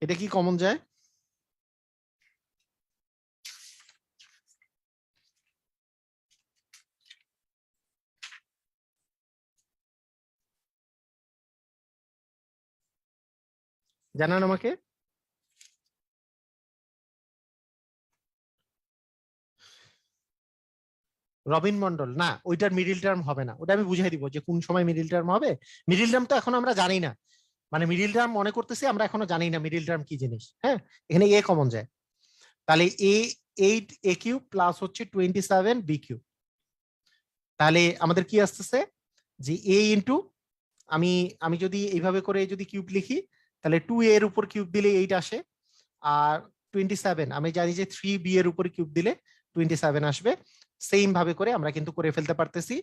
A: এটা কি কমন যায়? জানান আমাকে। রবিন মন্ডল না, ওইটার মিডিল টার্ম হবে না, ওটা আমি বুঝাই দিব যে কোন সময় মিডিল টার্ম হবে। মিডিল টার্ম তো এখন আমরা জানি না, মানে মিডিল টার্ম মনে করতেছি আমরা এখনো জানি না মিডিল টার্ম কি জিনিস। হ্যাঁ, এখানে এ কমন যায়, তাহলে এ 8 a কিউব প্লাস হচ্ছে 27 b কিউব। তাহলে আমাদের কি আসতেছে যে এ ইন্টু, আমি আমি যদি এইভাবে করে যদি কিউব লিখি, তাহলে 2a এর উপর কিউব দিলে 8 আসে, আর 27 আমি জানি যে 3b এর উপর কিউব দিলে 27 আসবে। সেম ভাবে করে আমরা কিন্তু করে ফেলতে পারতেছি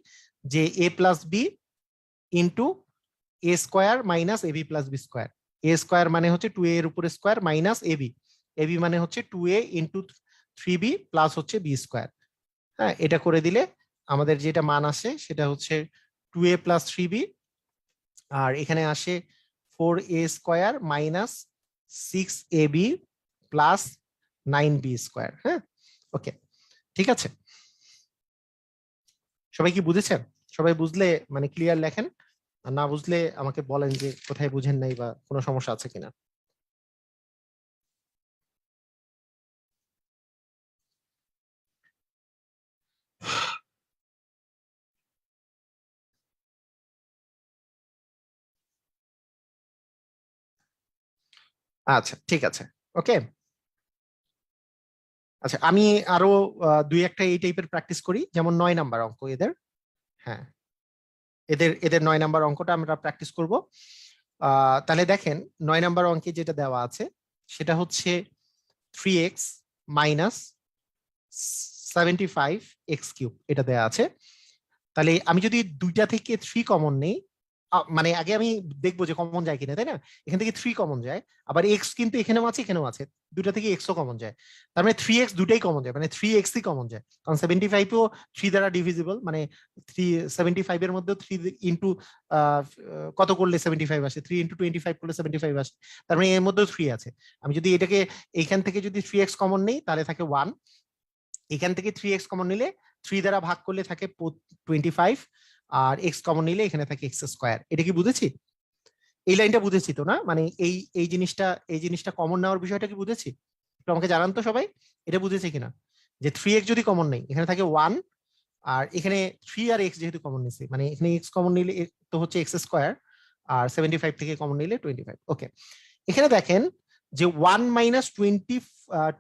A: যে a plus B into A square minus AB plus B square. A square মানে হচ্ছে 2a এর উপর স্কোয়ার মাইনাস এবি, এবি মানে হচ্ছে 2a ইন্টু 3b প্লাস হচ্ছে বি স্কোয়ার। হ্যাঁ, এটা করে দিলে আমাদের যেটা মান আসে সেটা হচ্ছে 2a প্লাস 3b, আর এখানে আসে 4a square minus 6ab plus 9b square. হ্যাঁ, ওকে, ঠিক আছে। সবাই কি বুঝেছেন? সবাই বুঝলে মানে ক্লিয়ার লেখেন, আর না বুঝলে আমাকে বলেন যে কোথায় বুঝেন নাই বা কোনো সমস্যা আছে কিনা। আচ্ছা, ঠিক আছে, ওকে। আচ্ছা, আমি আরো দুই একটা এই টাইপের প্র্যাকটিস করি, যেমন 9 নাম্বার অঙ্ক এদের। হ্যাঁ, এদের এদের 9 নাম্বার অঙ্কটা আমরা প্র্যাকটিস করব। তাহলে দেখেন, 9 নাম্বার অঙ্কে যেটা দেওয়া আছে সেটা হচ্ছে 3x মাইনাস 75 x কিউব, এটা দেওয়া আছে। তাহলে আমি যদি দুইটা থেকে 3 কমন নেই, মানে আগে আমি দেখবো যে কমন যায় কিনা, তাই না? এখান থেকে 3 কমন যায়, আবার এক্স কিন্তু এখানেও আছে এখানেও আছে, দুটা থেকে এক্সও কমন যায়। তার মানে 3x দুটাই কমন যায়, মানে 3x-ই কমন যায়, কারণ 75ও 3 দ্বারা ডিভিজিবল, মানে 75 এর মধ্যে 3 ইন্টু কত করলে 75 আসে, 3 ইন্টু 25 করলে 75 আসে, তার মানে এর মধ্যেও 3 আছে। আমি যদি এটাকে এইখান থেকে যদি 3x কমন নেই তাহলে থাকে 1, এখান থেকে 3x কমন নিলে 3 দ্বারা ভাগ করলে থাকে 25, আর এক্স কমন নিলে এখানে থাকে এক্স স্কোয়ার। এটা কি বুঝেছি? এই লাইনটা বুঝেছি তো না? মানে এই এই জিনিসটা কমন নেওয়ার বিষয়টা কি বুঝেছি? একটু আমাকে জানান তো সবাই, এটা বুঝেছে কিনা? যে 3x যদি কমন নেই এখানে থাকে 1, আর এখানে 3 আর এক্স যেহেতু কমন নিছি, মানে এখানে এক্স কমন নিলে তো হচ্ছে এক্স স্কোয়ার, আর 75 থেকে কমন নিলে 25। ওকে, এখানে দেখেন যে 1 -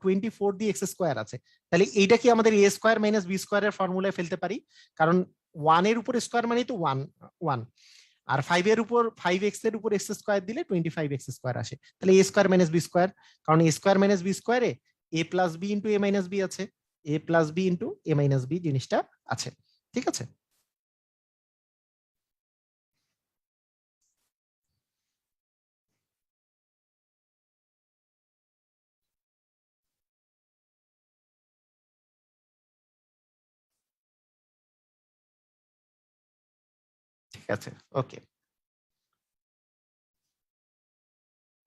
A: 24 দিয়ে এক্স স্কোয়ার আছে, তাহলে এইটা কি আমাদের এ স্কোয়ার মাইনাস বি স্কোয়ারের ফর্মুলায় ফেলতে পারি? কারণ 1 এর উপর স্কোয়ার মানে তো 1 1, আর 5 এর উপর 5x এর উপর এক্স স্কোয়ার দিলে 25 x স্কোয়ার আসে, তাহলে a square minus B square, কারণ এ স্কোয়ার মাইনাস বি স্কোয়ারে এ plus B into a minus B আছে, এ plus B into a minus B জিনিসটা আছে। ঠিক আছে, ঠিক আছে, ওকে,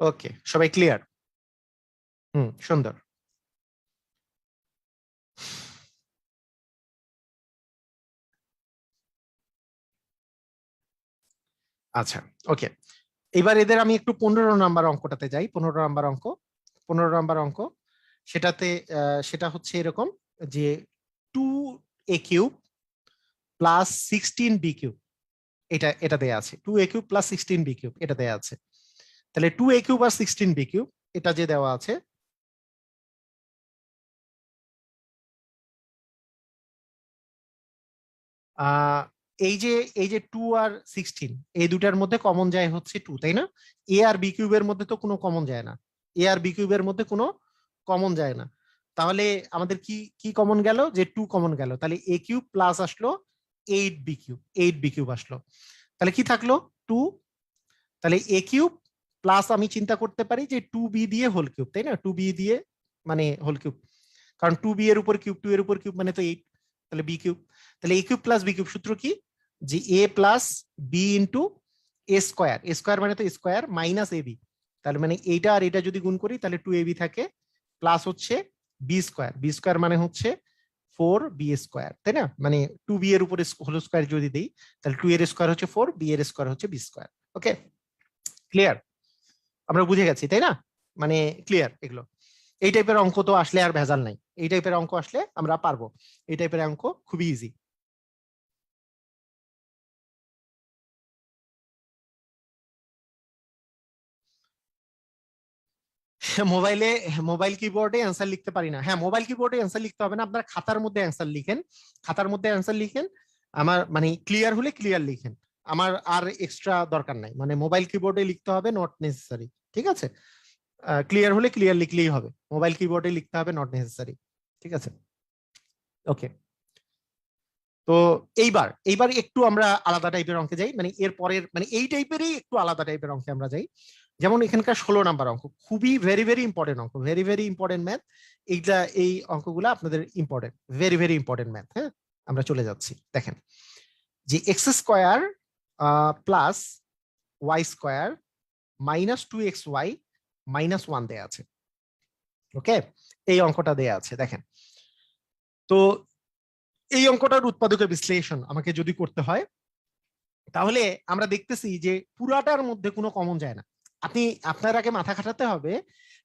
A: ওকে, সবাই ক্লিয়ার? হুম, সুন্দর। আচ্ছা, ওকে, এবার এদের আমি একটু 15 নাম্বার অঙ্কটাতে যাই। 15 নাম্বার অঙ্ক, 15 নাম্বার অঙ্ক, সেটাতে সেটা হচ্ছে এরকম যে 2a cube plus 16b cube, এটা এটা দেয়া আছে। 2a cube plus 16b cube এটা দেয়া আছে। তাহলে 2a কিউব আর 16b কিউব এটা যে দেওয়া আছে, আহ এই যে 2 আর 16 এই দুটার মধ্যে কমন যায় হচ্ছে 2, তাই না? এ আর বি কিউবের মধ্যে তো কোনো কমন যায় না, এ আর বি কিউবের মধ্যে কোনো কমন যায় না। তাহলে আমাদের কি কি কমন গেল? যে 2 কমন গেল, তাহলে a কিউব প্লাস আসলো 8b কিউব, 8b কিউব আসলো, তাহলে কি থাকলো? 2। তাহলে a কিউব প্লাস আমি চিন্তা করতে পারি যে 2b দিয়ে হোল কিউব, তাই না? 2b দিয়ে মানে হোল কিউব, কারণ 2b এর উপর কিউব, 2 এর উপর কিউব মানে তো 8, তাহলে b কিউব। তাহলে a cube plus b cube সূত্র কি? যে a plus B into A square, A square মানে তো স্কোয়ার মাইনাস এবি, তাহলে মানে এইটা আর এটা যদি গুণ করি তাহলে 2ab থাকে প্লাস হচ্ছে বি স্কোয়ার মানে হচ্ছে 4b স্কোয়ার, তাই না? মানে 2b এর উপরে হোল স্কোয়ার যদি দিই তাহলে 2 এর স্কোয়ার হচ্ছে 4, b এর স্কোয়ার হচ্ছে b স্কোয়ার। ওকে, ক্লিয়ার? আমরা বুঝে গেছি, তাই না? মানে ক্লিয়ার এগুলো। এই টাইপের অঙ্ক তো আসলে আর ভেজাল নাই, এই টাইপের অঙ্ক আসলে আমরা পারবো, এই টাইপের অঙ্ক খুবই ইজি। মোবাইলে, মোবাইল কিবোর্ডে অ্যান্সার লিখতে পারি না। হ্যাঁ, মোবাইল কিবোর্ডে অ্যান্সার লিখতে হবে না, আপনার খাতার মধ্যে অ্যান্সার লিখেন, খাতার মধ্যে অ্যান্সার লিখেন। আমার মানে ক্লিয়ার হলে ক্লিয়ার লিখেন, আমার আর এক্সট্রা দরকার নাই, মানে মোবাইল কিবোর্ডে লিখতে হবে, নট নেসেসারি। ঠিক আছে, ক্লিয়ার হলে ক্লিয়ার লিখলেই হবে, মোবাইল কিবোর্ডে লিখতে হবে, নট নেসেসারি। ঠিক আছে, ওকে। তো এইবার এইবার একটু আমরা আলাদা টাইপের অঙ্কে যাই, মানে এর পরের মানে এই টাইপেরই একটু আলাদা টাইপের অঙ্কে আমরা যাই। যেমন এখানকার 16 নাম্বার অঙ্ক খুবই ভেরি ভেরি ইম্পর্টেন্ট অঙ্ক, ভেরি ভেরি ইম্পর্টেন্ট ম্যাথ। এইটা এই অঙ্কগুলো আপনাদের important, very very important math. হ্যাঁ, আমরা চলে যাচ্ছি। দেখেন যে x square plus Y square minus 2xy minus 1 দেয়া আছে। ওকে, এই অঙ্কটা দেয়া আছে। দেখেন তো এই অঙ্কটার উৎপাদকের বিশ্লেষণ আমাকে যদি করতে হয় তাহলে আমরা দেখতেছি যে পুরাটার মধ্যে কোনো কমন যায় না। আপনি আপনার আগে মাথা খাটাতে হবে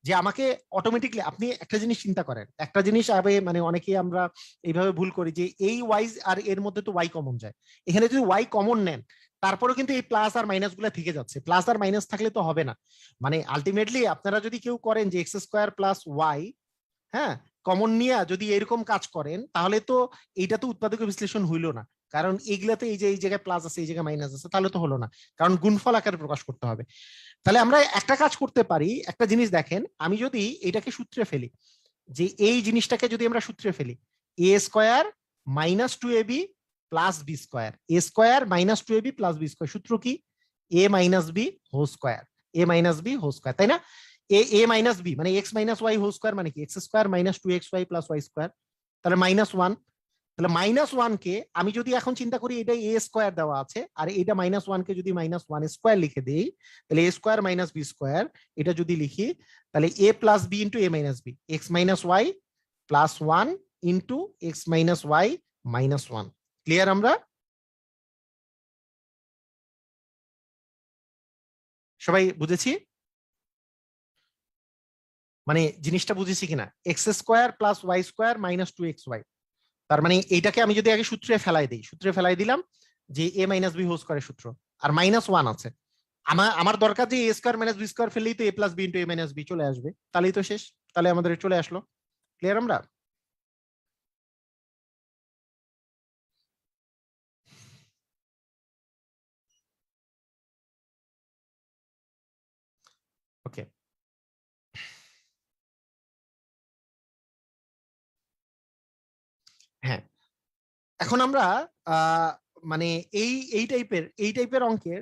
A: যে আমাকে অটোমেটিকলি, আপনি একটা জিনিস চিন্তা করেন, একটা জিনিস মানে অনেকেই আমরা এইভাবে ভুল করি যে এই ওয়াই আর এর মধ্যে তো ওয়াই কমন যায়, এখানে যদি ওয়াই কমন নেন তারপরেও কিন্তু এই প্লাস আর মাইনাস গুলা থেকে যাচ্ছে, প্লাস আর মাইনাস থাকলে তো হবে না। মানে আলটিমেটলি আপনারা যদি কেউ করেন যে এক্স স্কোয়ার প্লাস ওয়াই, হ্যাঁ, কমন নিয়ে যদি এরকম কাজ করেন তাহলে তো এইটা তো উৎপাদক বিশ্লেষণ হইলো না, কারণ এইগুলাতে এই যে এই জায়গায় প্লাস আছে এই জায়গায় মাইনাস আছে, তাহলে তো হলো না, কারণ গুণফল আকারে প্রকাশ করতে হবে। তাহলে আমরা একটা কাজ করতে পারি, একটা জিনিস দেখেন, আমি যদি এটাকে সূত্রে ফেলি, যে এই জিনিসটাকে যদি আমরা সূত্রে ফেলি, a square minus 2ab plus B square, A square minus 2ab plus B square, সূত্র কি? A minus B whole square, a minus B whole square, তাই না? এ মাইনাস বি মানে x minus y whole square, মানে কি x square minus 2xy plus Y square, তাহলে -1। তাহলে -1 কে আমি যদি এখন চিন্তা করি এটা এ স্কোয়ার দেওয়া আছে, আর এটা -1 কে যদি -1 স্কোয়ার লিখে দেই, তাহলে a square minus B square, এটা যদি লিখি তাহলে a plus B into a minus b, x minus y plus 1 into x minus y minus 1। Clear? আমরা সবাই বুঝেছি? মানে জিনিসটা বুঝেছি কিনা? X square plus Y square minus 2xy, তার মানে এইটাকে আমি যদি আগে সূত্রে ফেলাই দিই, সূত্রে ফেলাই দিলাম যে এ মাইনাস বি হোল স্কোয়ারের সূত্র, আর -1 আছে, আমার আমার দরকার যে এ স্কোয়ার মাইনাস বি স্কোয়ার ফেললেই তো এ plus B into a minus B চলে আসবে, তাহলেই তো শেষ, তাহলে আমাদের চলে আসলো। ক্লিয়ার? আমরা ওকে। হ্যাঁ, এখন আমরা মানে এই এই টাইপের অঙ্কের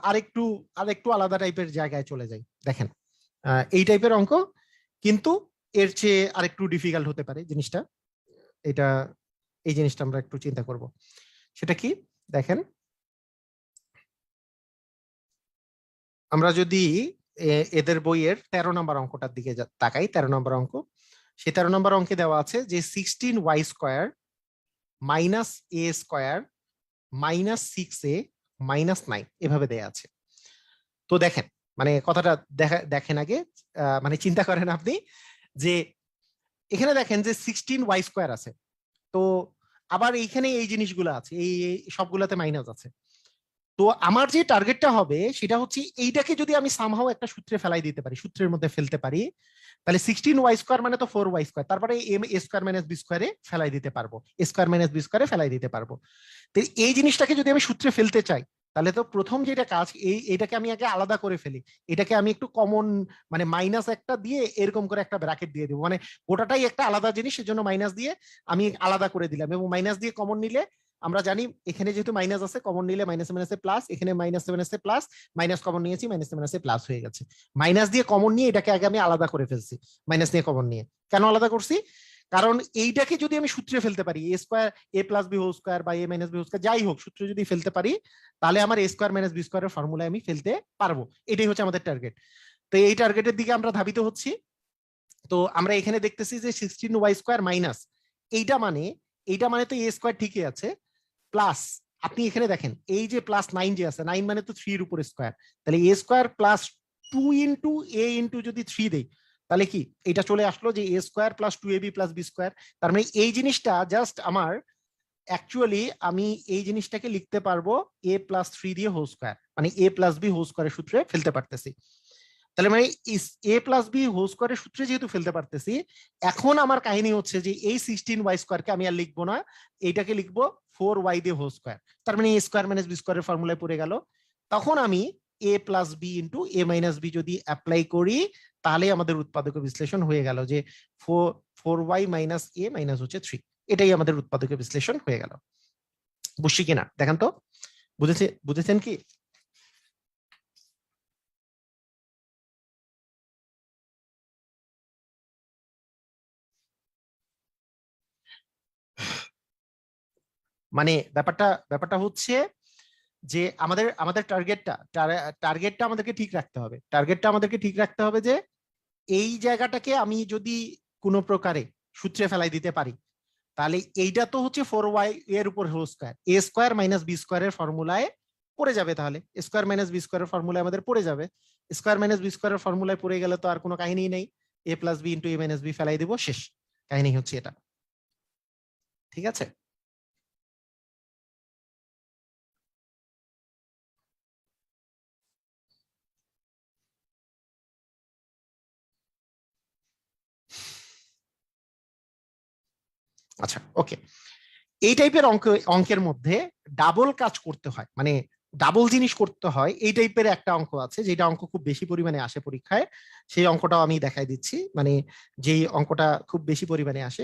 A: আরেকটু আরেকটু আলাদা টাইপের জায়গায় চলে যাই। দেখেন এই টাইপের অঙ্ক কিন্তু এর চেয়ে আরেকটু ডিফিকাল্ট হতে পারে জিনিসটা, এটা এই জিনিসটা আমরা একটু চিন্তা করব। সেটা কি? দেখেন আমরা যদি এদের বইয়ের 13 নম্বর অঙ্কটার দিকে তাকাই, 13 নম্বর অঙ্ক, সেই 13 নম্বর অঙ্কে দেওয়া আছে যে 16y স্কোয়ার মাইনাস এ স্কোয়ার মাইনাস 6a মাইনাস 9 এভাবে দেয়া আছে। তো দেখেন মানে কথাটা দেখেন আগে, মানে চিন্তা করেন আপনি যে এখানে দেখেন যে 16y স্কোয়ার আছে, তো আবার এইখানে এই জিনিসগুলো আছে, এই সবগুলাতে মাইনাস আছে। তো আমার যে টার্গেটটা হবে সেটা হচ্ছে এইটাকে যদি আমি সামহাও একটা সূত্রে ফেলাই দিতে পারি, সূত্রের মধ্যে ফেলতে পারি, তাহলে 16y স্কোয়ার মানে তো 4y স্কোয়ার, তারপরে M A square minus B স্কোয়ারে ফেলাই দিতে পারবো, এ স্কোয়ার মাইনাস বি স্কোয়ারে ফেলাই দিতে পারবো। তো এই জিনিসটাকে যদি আমি সূত্রে ফেলতে চাই তাহলে তো প্রথম যেটা কাজ, এইটাকে আমি আগে আলাদা করে ফেলি, এটাকে আমি একটু কমন মানে মাইনাস একটা দিয়ে এরকম করে একটা ব্র্যাকেট দিয়ে দেবো, মানে গোটাটাই একটা আলাদা জিনিস, সেজন্য মাইনাস দিয়ে আমি আলাদা করে দিলাম, এবং মাইনাস দিয়ে কমন নিলে আমরা জানি এখানে যেহেতু মাইনাস আছে, কমন নিলে মাইনাস মাইনাসে প্লাস, এখানে মাইনাস মাইনাসে প্লাস, মাইনাস কমন নিয়েছি, মাইনাস মাইনাসে প্লাস হয়ে গেছে। মাইনাস দিয়ে কমন নিয়ে এটাকে আগে আমি আলাদা করে ফেলছি, মাইনাস নিয়ে কমন নিয়ে। কেন আলাদা করছি? কারণ এইটাকে যদি আমি সূত্রে ফেলতে পারি, এ স্কোয়ার এ প্লাস বি হোল স্কোয়ার বা এ মাইনাস বি হোল স্কোয়ার যাই হোক, সূত্রে যদি ফেলতে পারি তাহলে আমার এ স্কোয়ার মাইনাস বি স্কোয়ারের ফর্মুলায় আমি ফেলতে পারবো, এটাই হচ্ছে আমাদের টার্গেট। তো এই টার্গেটের দিকে আমরা ধাবিত হচ্ছি। তো আমরা এখানে দেখতেছি যে 16y² মাইনাস এইটা মানে তো a² ঠিকই আছে, প্লাস আপনি এখানে দেখেন এই যে +9 যে আছে, 9 মানে তো 3 এর উপর স্কোয়ার, তাহলে a² plus 2 into a into যদি 3 দেই তাহলে কি এটা চলে আসলো যে a² plus 2ab plus b²। তার মানে এই জিনিসটা জাস্ট আমার অ্যাকচুয়ালি আমি এই জিনিসটাকে লিখতে পারবো a প্লাস 3 দিয়ে হোল স্কোয়ার, মানে a প্লাস b হোল স্কোয়ারের সূত্রে ফেলতে পারতেছি। তাহলে মানে a প্লাস বি হোল স্কোয়ারের সূত্রে যেহেতু ফেলতে পারতেছি, এখন আমার কাহিনী হচ্ছে যে এই 16y² কে আমি আর লিখবো না, এইটাকে লিখবো 4y দিয়ে হোল স্কোয়ার। তার মানে a² মাইনাস b² এর ফর্মুলায় পড়ে গেল। তখন আমি a plus B into a minus B যদি অ্যাপ্লাই করি তাহলে আমাদের উৎপাদক বিশ্লেষণ হয়ে গেল যে 4y মাইনাস a মাইনাস হচ্ছে 3। এটাই আমাদের উৎপাদক বিশ্লেষণ হয়ে গেল। বুঝছি কিনা দেখেন তো, বুঝেছেন কি? মানে ব্যাপারটা হচ্ছে যে আমাদের আমাদের টার্গেটটা আমাদেরকে ঠিক রাখতে হবে। যে এই জায়গাটাকে আমি যদি কোনো প্রকারে সূত্রে ফেলাই দিতে পারি তাহলে এইটা তো হচ্ছে 4y এর উপর whole square, a² minus b² এর ফর্মুলায় পড়ে যাবে। তাহলে a² মাইনাস b² এর ফর্মুলায় আমাদের পড়ে যাবে। স্কয়ার মাইনাস b² এর ফর্মুলায় পড়ে গেলে তো আর কোনো কাহিনী নেই, a plus B into a minus B ফেলাই দেবো, শেষ। কাহিনী হচ্ছে এটা, ঠিক আছে? আচ্ছা, ওকে। এই টাইপের অঙ্কের মধ্যে ডাবল কাজ করতে হয়, মানে ডাবল জিনিস করতে হয়, এই টাইপের একটা অঙ্ক আছে যেটা অঙ্ক খুব বেশি পরিমাণে আসে পরীক্ষায়। সেই অঙ্কটাও আমি দেখাই দিচ্ছি, মানে যেই অঙ্কটা খুব বেশি পরিমাণে আসে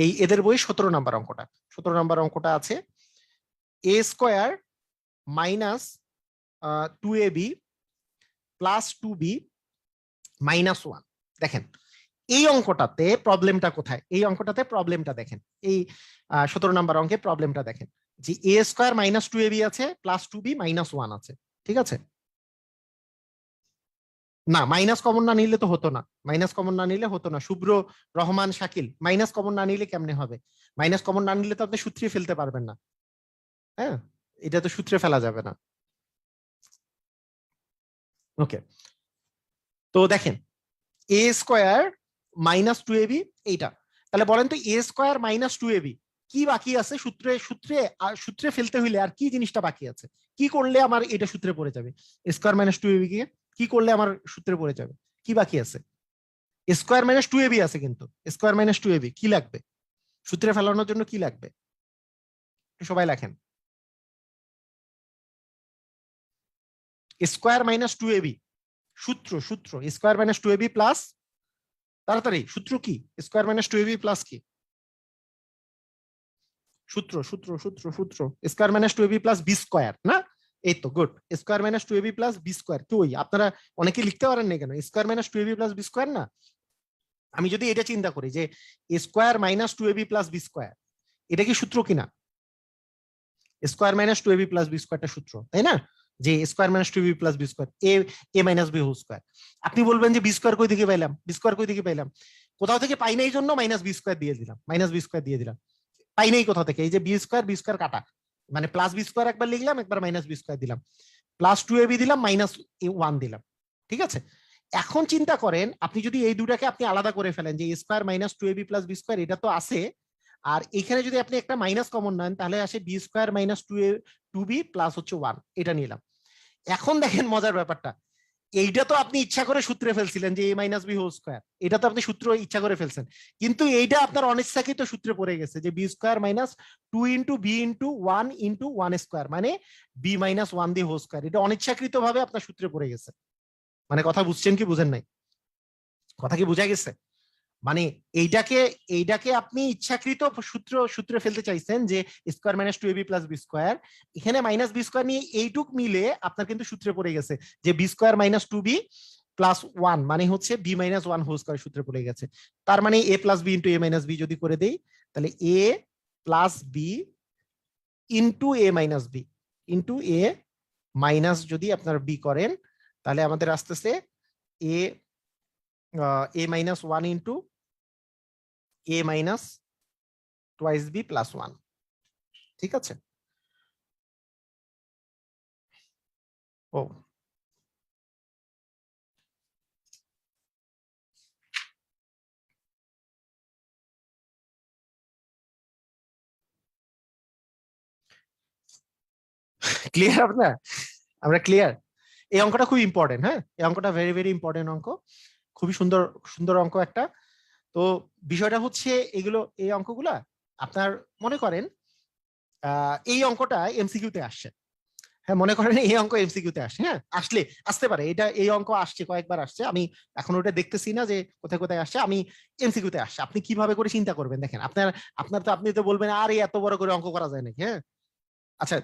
A: এই এদের বই 17 নম্বর অঙ্কটা। 17 নম্বর অঙ্কটা আছে a² minus 2ab plus 2b minus 1। দেখেন এই অঙ্কটাতে প্রবলেমটা কোথায়, এই অঙ্কটাতে প্রবলেমটা দেখেন, এই 17 নম্বর অঙ্কে প্রবলেমটা দেখেন যে a² মাইনাস 2ab আছে প্লাস 2b মাইনাস 1 আছে, ঠিক আছে? না, মাইনাস কমন না নিলে তো হতো না, শুভ্র, রহমান, শাকিল, মাইনাস কমন না নিলে কেমনে হবে? মাইনাস কমন না নিলে তো আপনি সূত্রে ফেলতে পারবেন না। হ্যাঁ, এটা তো সূত্রে ফেলা যাবে না। ওকে, তো দেখেন a² মাইনাস 2ab এইটা, তাহলে বলেন তো a² মাইনাস 2ab কি বাকি আছে সূত্রে ফেলতে হইলে আর কি জিনিসটা বাকি আছে? কি করলে আমার এটা সূত্রে পড়ে যাবে? স্কোয়ার মাইনাস 2ab কে কি করলে আমার সূত্রে পড়ে যাবে? কি বাকি আছে? স্কোয়ার মাইনাস 2ab আছে, কিন্তু স্কোয়ার মাইনাস 2ab কি লাগবে সূত্রে ফেলানোর জন্য? কি লাগবে সবাই লেখেন। স্কোয়ার মাইনাস 2ab সূত্র স্কোয়ার মাইনাস 2ab প্লাস, তাড়াতাড়ি সূত্র কি? স্কোয়ার মাইনাস 2ab প্লাস কি সূত্র? Square minus 2ab plus b² না? এই তো good, square minus 2ab plus b²। কই আপনারা অনেকে লিখতে পারেন না কেন? Square minus 2ab plus b² না? আমি যদি এটা চিন্তা করি যে square minus 2ab plus b², এটা কি সূত্র কিনা? স্কোয়ার মাইনাস 2ab প্লাস b²টা সূত্র, তাই না? যে square minus 2ab plus b², a minus b whole square. আপনি বলবেন যে b² কই থেকে পাইলাম? কোথাও থেকে পাই না, এই জন্য মাইনাস b² দিয়ে দিলাম। পাই নাই কোথাও থেকে, এই যে বি স্কোয়ার কাটা, মানে প্লাস b² একবার লিখলাম, একবার মাইনাস b² দিলাম, প্লাস 2ab দিলাম, মাইনাস 1 দিলাম, ঠিক আছে? এখন চিন্তা করেন আপনি যদি এই দুটাকে আপনি আলাদা করে ফেলেন যে square minus 2ab plus b², এটা তো আছে, আর এখানে যদি আপনি একটা মাইনাস কমন নেন তাহলে আসে b² মাইনাস 2b প্লাস হচ্ছে 1, এটা নিলাম। এখন দেখেন মজার ব্যাপারটা, এইটা তো আপনি ইচ্ছা করে সূত্রে ফেলছিলেন যে a minus B whole square, এটা তো আপনি সূত্র ইচ্ছা করে ফেলছেন, কিন্তু এইটা আপনার অনিচ্ছাকৃত সূত্রে পড়ে গেছে যে b² minus 2 into B into 1 into 1² মানে b মাইনাস 1 দিয়ে হোল স্কোয়ার, এটা অনিচ্ছাকৃত ভাবে আপনার সূত্রে পড়ে গেছে। মানে কথা বুঝছেন কি বুঝেন নাই? কথা কি বোঝা গেছে? মানে এইটাকে আপনি ইচ্ছাকৃত সূত্রে ফেলতে চাইছেন যে square minus 2ab plus b², এখানে মাইনাস b² নিয়ে এইটুক মিলে আপনার কিন্তু সূত্রে পড়ে গেছে যে b² মাইনাস 2b প্লাস 1 মানে হচ্ছে b মাইনাস 1 হোল স্কয়ার সূত্রে পড়ে গেছে। তার মানে a plus B into a minus B যদি করে দেই তাহলে a plus B into a minus b into a minus যদি আপনার বি করেন তাহলে আমাদের আসতেছে a a minus one into a minus twice b plus one. ঠিক আছে? ও ক্লিয়ার আপনার? আমরা ক্লিয়ার? এই অঙ্কটা খুব ইম্পর্টেন্ট। হ্যাঁ, এই অঙ্কটা ভেরি ভেরি ইম্পর্টেন্ট অঙ্ক, খুবই সুন্দর সুন্দর অঙ্ক একটা। তো বিষয়টা হচ্ছে এগুলো, এই অঙ্কগুলা আপনার মনে করেন এই অঙ্কটা এমসিকিউতে আসছে। হ্যাঁ, মনে করেন এই অঙ্ক এমসিকিউতে আসছে। হ্যাঁ, আসতে পারে, এটা এই অঙ্ক আসছে, কয়েকবার আসছে, আমি এখন ওটা দেখতেছি না যে কোথায় কোথায় আসছে, আমি এমসিকিউতে আসছে। আপনি কিভাবে করে চিন্তা করবেন দেখেন, আপনি তো বলবেন আরে এত বড় করে অঙ্ক করা যায় নাকি। হ্যাঁ, আচ্ছা,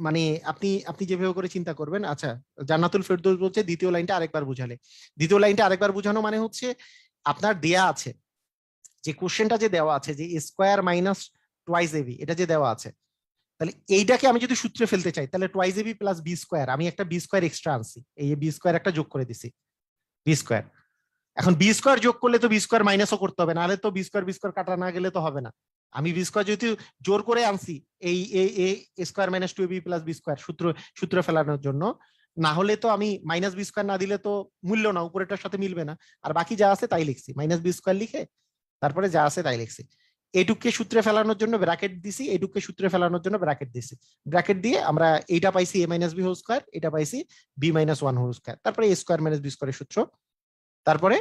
A: মানে আপনি আপনি যেভাবে করে চিন্তা করবেন। আচ্ছা, জান্নাতুল ফেরদৌস বলছে দ্বিতীয় লাইনটা আরেকবার বুঝালে। দ্বিতীয় লাইনটা আরেকবার বুঝানো মানে হচ্ছে আপনার দেয়া আছে যে কোশ্চেনটা যে দেওয়া আছে যে স্কোয়ার মাইনাস টোয়াইস এবি, এটা যে দেওয়া আছে, তাহলে এইটাকে আমি যদি সূত্রে ফেলতে চাই তাহলে twice AB plus B square, আমি একটা বি স্কোয়ার এক্সট্রা আনছি, এই বি স্কোয়ার একটা যোগ করে দিছি, বি স্কোয়ার। এখন বি স্কোয়ার যোগ করলে তো বি স্কোয়ার মাইনাসও করতে হবে, নাহলে তো বি স্কোয়ার কাটা না গেলে তো হবে না। আমি বি স্কোয়ার যেহেতু জোর করে আনছি এই a square minus two b plus B square সূত্র ফেলানোর জন্য, না হলে তো আমি মাইনাস বি স্কোয়ার না দিলে তো মূল্য না, উপরেটার সাথে মিলবে না। আর বাকি যা আছে তাই লিখছি, মাইনাস বি স্কোয়ার লিখে তারপরে যা আছে তাই লিখছি। এইটুককে সূত্রে ফেলানোর জন্য ব্র্যাকেট দিছি, এইটুককে সূত্রে ফেলানোর জন্য ব্র্যাকেট দিছি। ব্র্যাকেট দিয়ে আমরা এইটা পাইছি A minus B whole square, এটা পাইছি B minus one whole square, তারপরে এ স্কোয়ার মাইনাস বি স্কোয়ারের সূত্র। তারপরে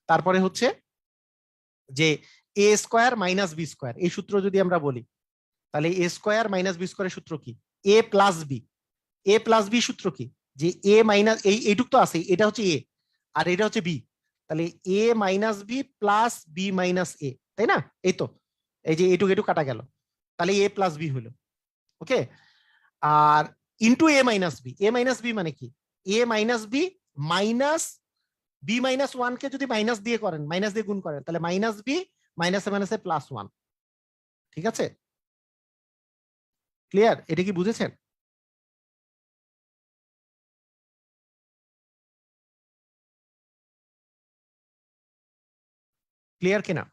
A: তারপরে হচ্ছে যে এ স্কোয়ার মাইনাস বি স্কোয়ার, এই সূত্র যদি আমরা বলি তাহলে এ স্কোয়ার মাইনাস বি স্কোয়ারের সূত্র কি? এ প্লাস বি। এ প্লাস বি সূত্র কি? যে এ মাইনাস এইটুক তো আছে, এটা হচ্ছে এ আর এটা হচ্ছে বি, তাহলে a minus b plus b minus a, তাই না? এই তো, এই যে এটুক এটুক কাটা গেল, তাহলে এ প্লাস বি হলো। ওকে, আর into a minus b. A minus b মানে কি? A minus b minus b minus one কে যদি মাইনাস দিয়ে করেন, মাইনাস দিয়ে গুণ করেন, তাহলে মাইনাস বি মাইনাসে মাইনাসে প্লাস ওয়ান। ঠিক আছে? ক্লিয়ার? এটা কি বুঝেছেন? ক্লিয়ার কিনা?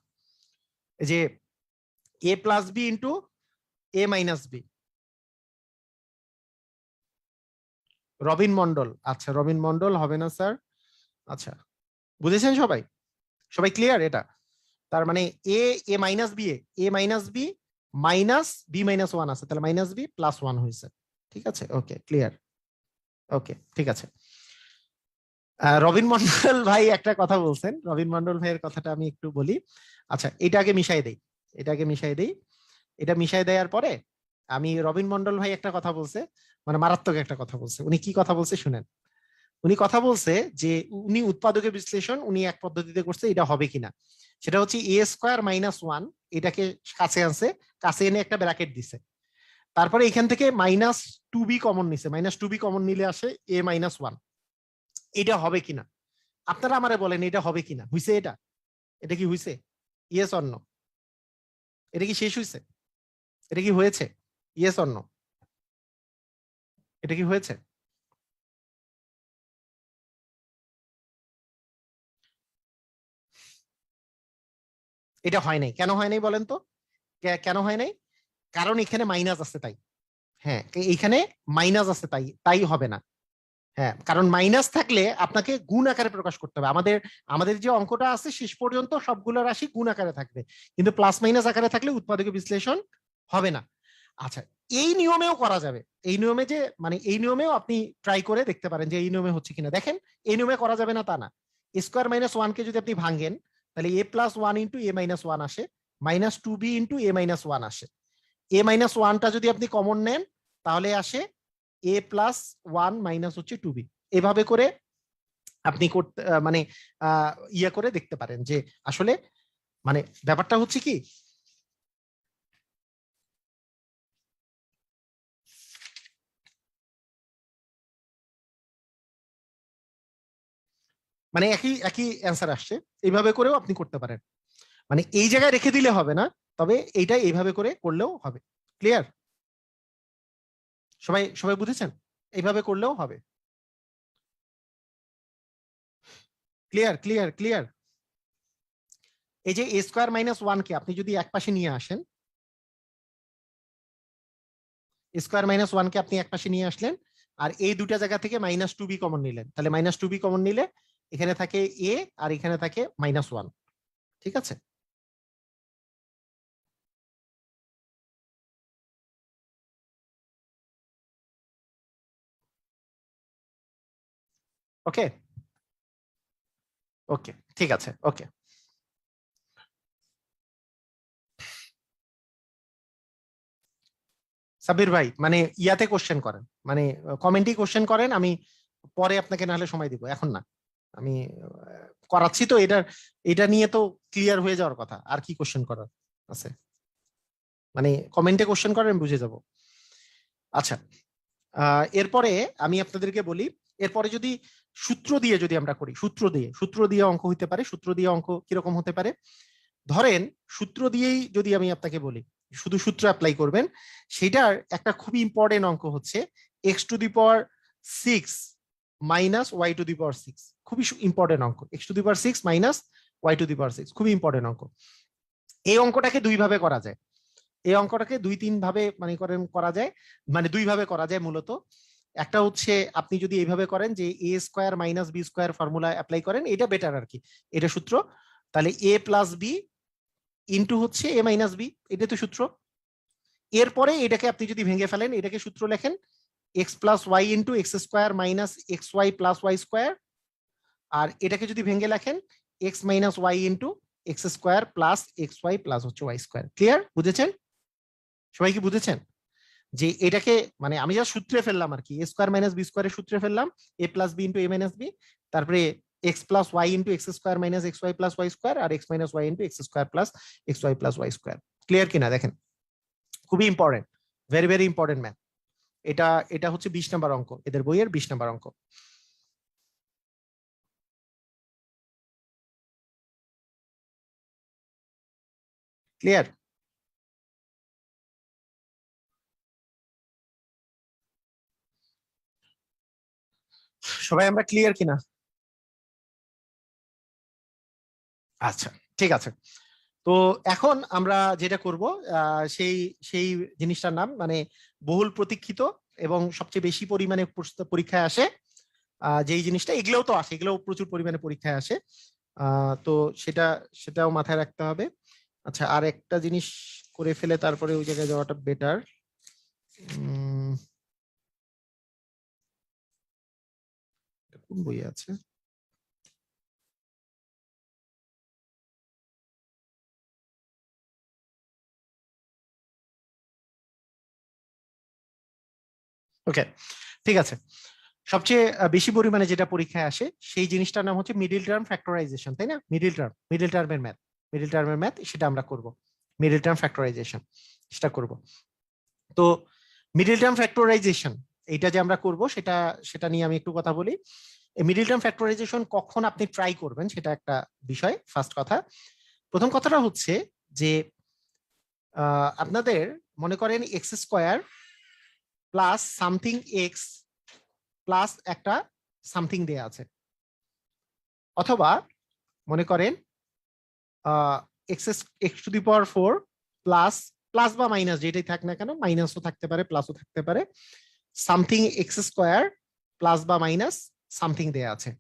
A: এই যে a plus B into a minus B. Robin Mondal, আচ্ছা রবিন মন্ডল হবে না স্যার। আচ্ছা, বুঝেছেন সবাই? সবাই ক্লিয়ার এটা? তার মানে a a minus b, a minus b minus b minus one আছে, তাহলে মাইনাস বি প্লাস ওয়ান হয়েছে। ঠিক আছে, ওকে ক্লিয়ার। ওকে, ঠিক আছে। রবিন মন্ডল ভাই একটা কথা বলছেন, রবিন মন্ডল ভাইয়ের কথাটা আমি একটু বলি। আচ্ছা, এটাকে মিশাই দেই, এটাকে মিশাই দেই। এটা মিশাই দেওয়ার পরে আমি, রবিন মন্ডল ভাই একটা কথা বলছে, মানে মারাত্মক একটা কথা বলছে। উনি কি কথা বলছে শুনেন। উনি কথা বলছে যে উনি উৎপাদকের বিশ্লেষণ উনি এক পদ্ধতিতে করছে, এটা হবে কিনা। সেটা হচ্ছে এ স্কোয়ার মাইনাস ওয়ান, এটাকে কাছে আনছে, কাছে এনে একটা ব্র্যাকেট দিছে। তারপরে এখান থেকে মাইনাস টু বি কমন নিছে, মাইনাস টু বি কমন নিলে আসে এ মাইনাস ওয়ান। এটা হবে কিনা আপনারা আমারে বলেন, এটা হবে কিনা? হইছে এটা? এটা কি হইছে? Yes or no? এটা কি শেষ হইছে? এটা কি হয়েছে? Yes or no? এটা কি হয়েছে? এটা হয় নাই। কেন হয় নাই বলেন তো? কেন হয় নাই? কারণ এখানে মাইনাস আছে তাই। হ্যাঁ, এইখানে মাইনাস আছে তাই, তাই হবে না। হ্যাঁ, কারণ মাইনাস থাকলে আপনাকে গুণ আকারে প্রকাশ করতে হবে। আমাদের আমাদের যে অঙ্কটা আছে শেষ পর্যন্ত সবগুলো রাশি গুণ আকারে থাকবে, কিন্তু প্লাস মাইনাস আকারে থাকলে উৎপাদক বিশ্লেষণ হবে না। আচ্ছা, এই নিয়মেও করা যাবে। এই নিয়মে যে, মানে এই নিয়মেও আপনি ট্রাই করে দেখতে পারেন যে এই নিয়মে হচ্ছে কিনা। দেখেন, এই নিয়মে করা যাবে না তা না। স্কোয়ার মাইনাস ওয়ান কে যদি আপনি ভাঙেন, তাহলে a plus one into a minus one আসে, minus two B into a minus one আসে। এ মাইনাস ওয়ানটা যদি আপনি কমন নেন তাহলে আসে এ প্লাস ওয়ান মাইনাস হচ্ছে টু বি। এভাবে করে আপনি করতে মানে ইয়ে করে দেখতে পারেন যে আসলে মানে ব্যাপারটা হচ্ছে কি, মানে একই একই অ্যান্সার আসছে। এইভাবে করেও আপনি করতে পারেন, মানে এই জায়গায় রেখে দিলে হবে না, তবে এইটা এইভাবে করে করলেও হবে। ক্লিয়ার? সবাই সবাই বুঝেছেন? এইভাবে করলেও হবে। Clear clear clear. এই যে a স্কোয়ার মাইনাস 1 কে আপনি যদি এক পাশে নিয়ে আসেন, স্কোয়ার মাইনাস 1 কে আপনি এক পাশে নিয়ে আসলেন, আর এই দুটা জায়গা থেকে -2b কমন নিলেন, তাহলে -2b কমন নিলে এখানে থাকে a আর এখানে থাকে -1। ঠিক আছে, ওকে ওকে ঠিক আছে ওকে। সাবির ভাই মানে ইয়াতে কোশ্চেন করেন, মানে কমেন্টই কোশ্চেন করেন, আমি পরে আপনাকে নাহলে সময় দিব, এখন না। আমি করাচ্ছি তো, এটা নিয়ে তো ক্লিয়ার হয়ে যাওয়ার কথা, আর কি কোশ্চেন করার আছে, মানে কমেন্টে কোশ্চেন করেন বুঝে যাব। আচ্ছা, এরপরে আমি আপনাদেরকে বলি, এরপরে যদি সূত্র দিয়ে যদি আমরা করি, সূত্র দিয়ে অঙ্ক হইতে পারে। সূত্র দিয়ে অঙ্ক কিরকম হতে পারে, ধরেন সূত্র দিয়েই যদি আমি আপনাকে বলি, শুধু সূত্র অ্যাপ্লাই করবেন, সেটার একটা খুবই ইম্পর্টেন্ট অঙ্ক হচ্ছে x⁶ মাইনাস y⁶। খুবই ইম্পর্টেন্ট অঙ্ক, x⁶ মাইনাস y⁶, খুবই ইম্পর্টেন্ট অঙ্ক। এই অঙ্কটাকে দুই ভাবে করা যায়, এই অঙ্কটাকে 2-3 ভাবে মানে করা যায়, মানে দুই ভাবে করা যায় মূলত। একটা হচ্ছে আপনি যদি এইভাবে করেন যে a square minus B square formula apply করেন, এটা বেটার আর কি, এটা সূত্র। তাহলে a প্লাস বি ইন্টু হচ্ছে a মাইনাস বি, এটা তো সূত্র। এরপরে এটাকে আপনি যদি ভেঙে ফেলেন, এটাকে সূত্র লেখেন x plus y into x square minus x y plus Y square, আর এটাকে যদি ভেঙে লেখেন x minus y into x square plus x y plus হচ্ছে ওয়াই স্কোয়ার। ক্লিয়ার, বুঝেছেন সবাই, কি বুঝেছেন? যে এটাকে মানে আমি যা সূত্রে ফেললাম আর কি, এ স্কোয়ার মাইনাস বি স্কোয়ারের সূত্রে ফেললাম a plus B into a minus b, তারপরে x plus y into x square minus x y plus Y square, আর x minus y into x square plus x y plus Y square. Clear কিনা দেখেন, খুবই important, very very important math. এটা এটা হচ্ছে 20 নম্বর অঙ্ক, এদের বইয়ের 20 নম্বর অঙ্ক। ক্লিয়ার, সবাই আমরা ক্লিয়ার কিনা? আচ্ছা, ঠিক আছে। তো এখন আমরা যেটা করব, সেই সেই জিনিসটার নাম মানে বহুল প্রতীক্ষিত এবং সবচেয়ে বেশি পরিমাণে পরীক্ষায় আসে, যেই জিনিসটা, এগুলোও তো আসে, এগুলোও প্রচুর পরিমাণে পরীক্ষায় আসে, তো সেটাও মাথায় রাখতে হবে। আচ্ছা, আর একটা জিনিস করে ফেলে তারপরে ওই জায়গায় যাওয়াটা বেটার। কোন বই আছে? ওকে, ঠিক আছে। সবচেয়ে বেশি পরিমাণে যেটা পরীক্ষায় আসে সেই জিনিসটার নাম হচ্ছে মিডিল টার্ম ফ্যাক্টরাইজেশন, তাই না? মিডিল টার্মের ম্যাথ, সেটা আমরা করব। মিডিল টার্ম ফ্যাক্টরাইজেশন সেটা করব। তো মিডিল টার্ম ফ্যাক্টরাইজেশন এইটা যে আমরা করব, সেটা সেটা নিয়ে আমি একটু কথা বলি। মিডিল টার্ম ফ্যাক্টরাইজেশন কখন আপনি ট্রাই করবেন সেটা একটা বিষয়। ফার্স্ট কথা, প্রথম কথাটা হচ্ছে যে আপনাদের মনে করেন x square plus something x plus একটা সামথিং দেয়া আছে, অথবা মনে করেন x x to the power 4 plus, plus বা মাইনাস যেটাই থাক না কেন, মাইনাসও থাকতে পারে প্লাসও থাকতে পারে, সামথিং এক্স স্কোয়ার প্লাস বা মাইনাস সামথিং দেয়া আছে।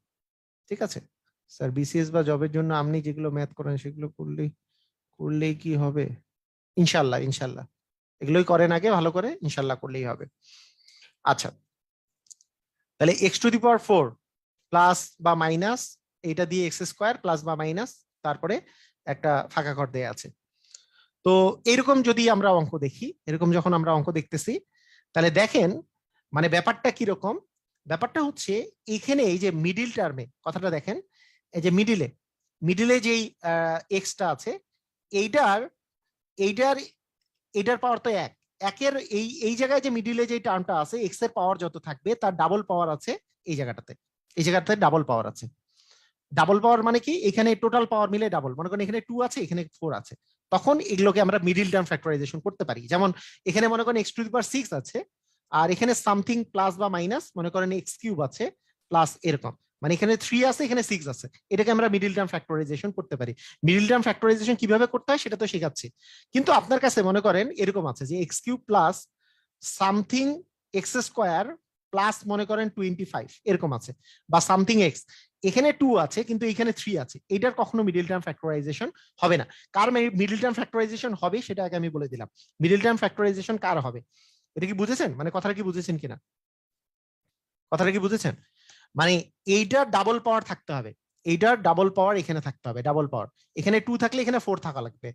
A: ঠিক আছে স্যার, বিসিএস বা জবের জন্য আপনি যেগুলো ম্যাথ করেন সেগুলো করলেই কি হবে? ইনশাল্লাহ ইনশাল্লাহ, এগুলোই করেন আগে ভালো করে, ইনশাল্লাহ করলেই হবে। আচ্ছা, তাহলে x to the power 4 plus বা মাইনাস এটা দিয়ে এক্স স্কোয়ার প্লাস বা মাইনাস, তারপরে একটা ফাঁকা ঘর দেয়া আছে। তো এরকম যদি আমরা অঙ্ক দেখি, এরকম যখন আমরা অঙ্ক দেখতেছি, তাহলে দেখেন মানে ব্যাপারটা কিরকম। ব্যাপারটা হচ্ছে এখানে এই যে মিডিল টার্মে কথাটা দেখেন, এই যে মিডিলে যেই এক্সটা আছে, এইটার এইটার এইটার পাওয়ার তো এক, একের এই এই জায়গায় যে মিডিলে যে টার্মটা আছে, এক্স এর পাওয়ার যত থাকবে তার ডাবল পাওয়ার আছে এই জায়গাটাতে, এই জায়গাটাতে ডাবল পাওয়ার আছে। ডাবল পাওয়ার মানে কি, এখানে টোটাল পাওয়ার মিলে ডাবল, মনে করেন এখানে 2 আছে এখানে 4 আছে, তখন এগুলোকে আমরা মিডিল টার্ম ফ্যাক্টরাইজেশন করতে পারি। যেমন এখানে মনে করেন এক্স টু দি পাওয়ার 6 আছে, আর এখানে সামথিং প্লাস বা মাইনাস মনে করেন এক্স কিউব আছে প্লাস এরকম, মানে এখানে 3 আছে, এখানে 6 আছে, এটাকে আমরা মিডল টার্ম ফ্যাক্টরাইজেশন করতে পারি। মিডল টার্ম ফ্যাক্টরাইজেশন কিভাবে করতে হয় সেটা তো শেখাচ্ছি। কিন্তু আপনার কাছে মনে করেন এরকম আছে যে x cube plus something x square plus মনে করেন 25 এরকম আছে, বা সামথিং এক্স, এখানে 2 আছে কিন্তু এখানে 3 আছে, এটার কখনো মিডল টার্ম ফ্যাক্টরাইজেশন হবে না। কার মিডল টার্ম ফ্যাক্টরাইজেশন হবে সেটা আগে আমি বলে দিলাম। মিডল টার্ম ফ্যাক্টরাইজেশন কার হবে, এটা কি বুঝেছেন? মানে কথাটা কি বুঝেছেন কিনা, কথাটা কি বুঝেছেন? মানে এইটার ডাবল পাওয়ার থাকতে হবে, এইটার ডাবল পাওয়ার এখানে থাকতে হবে, ডাবল পাওয়ার। এখানে 2 থাকলে এখানে 4 থাকা লাগবে,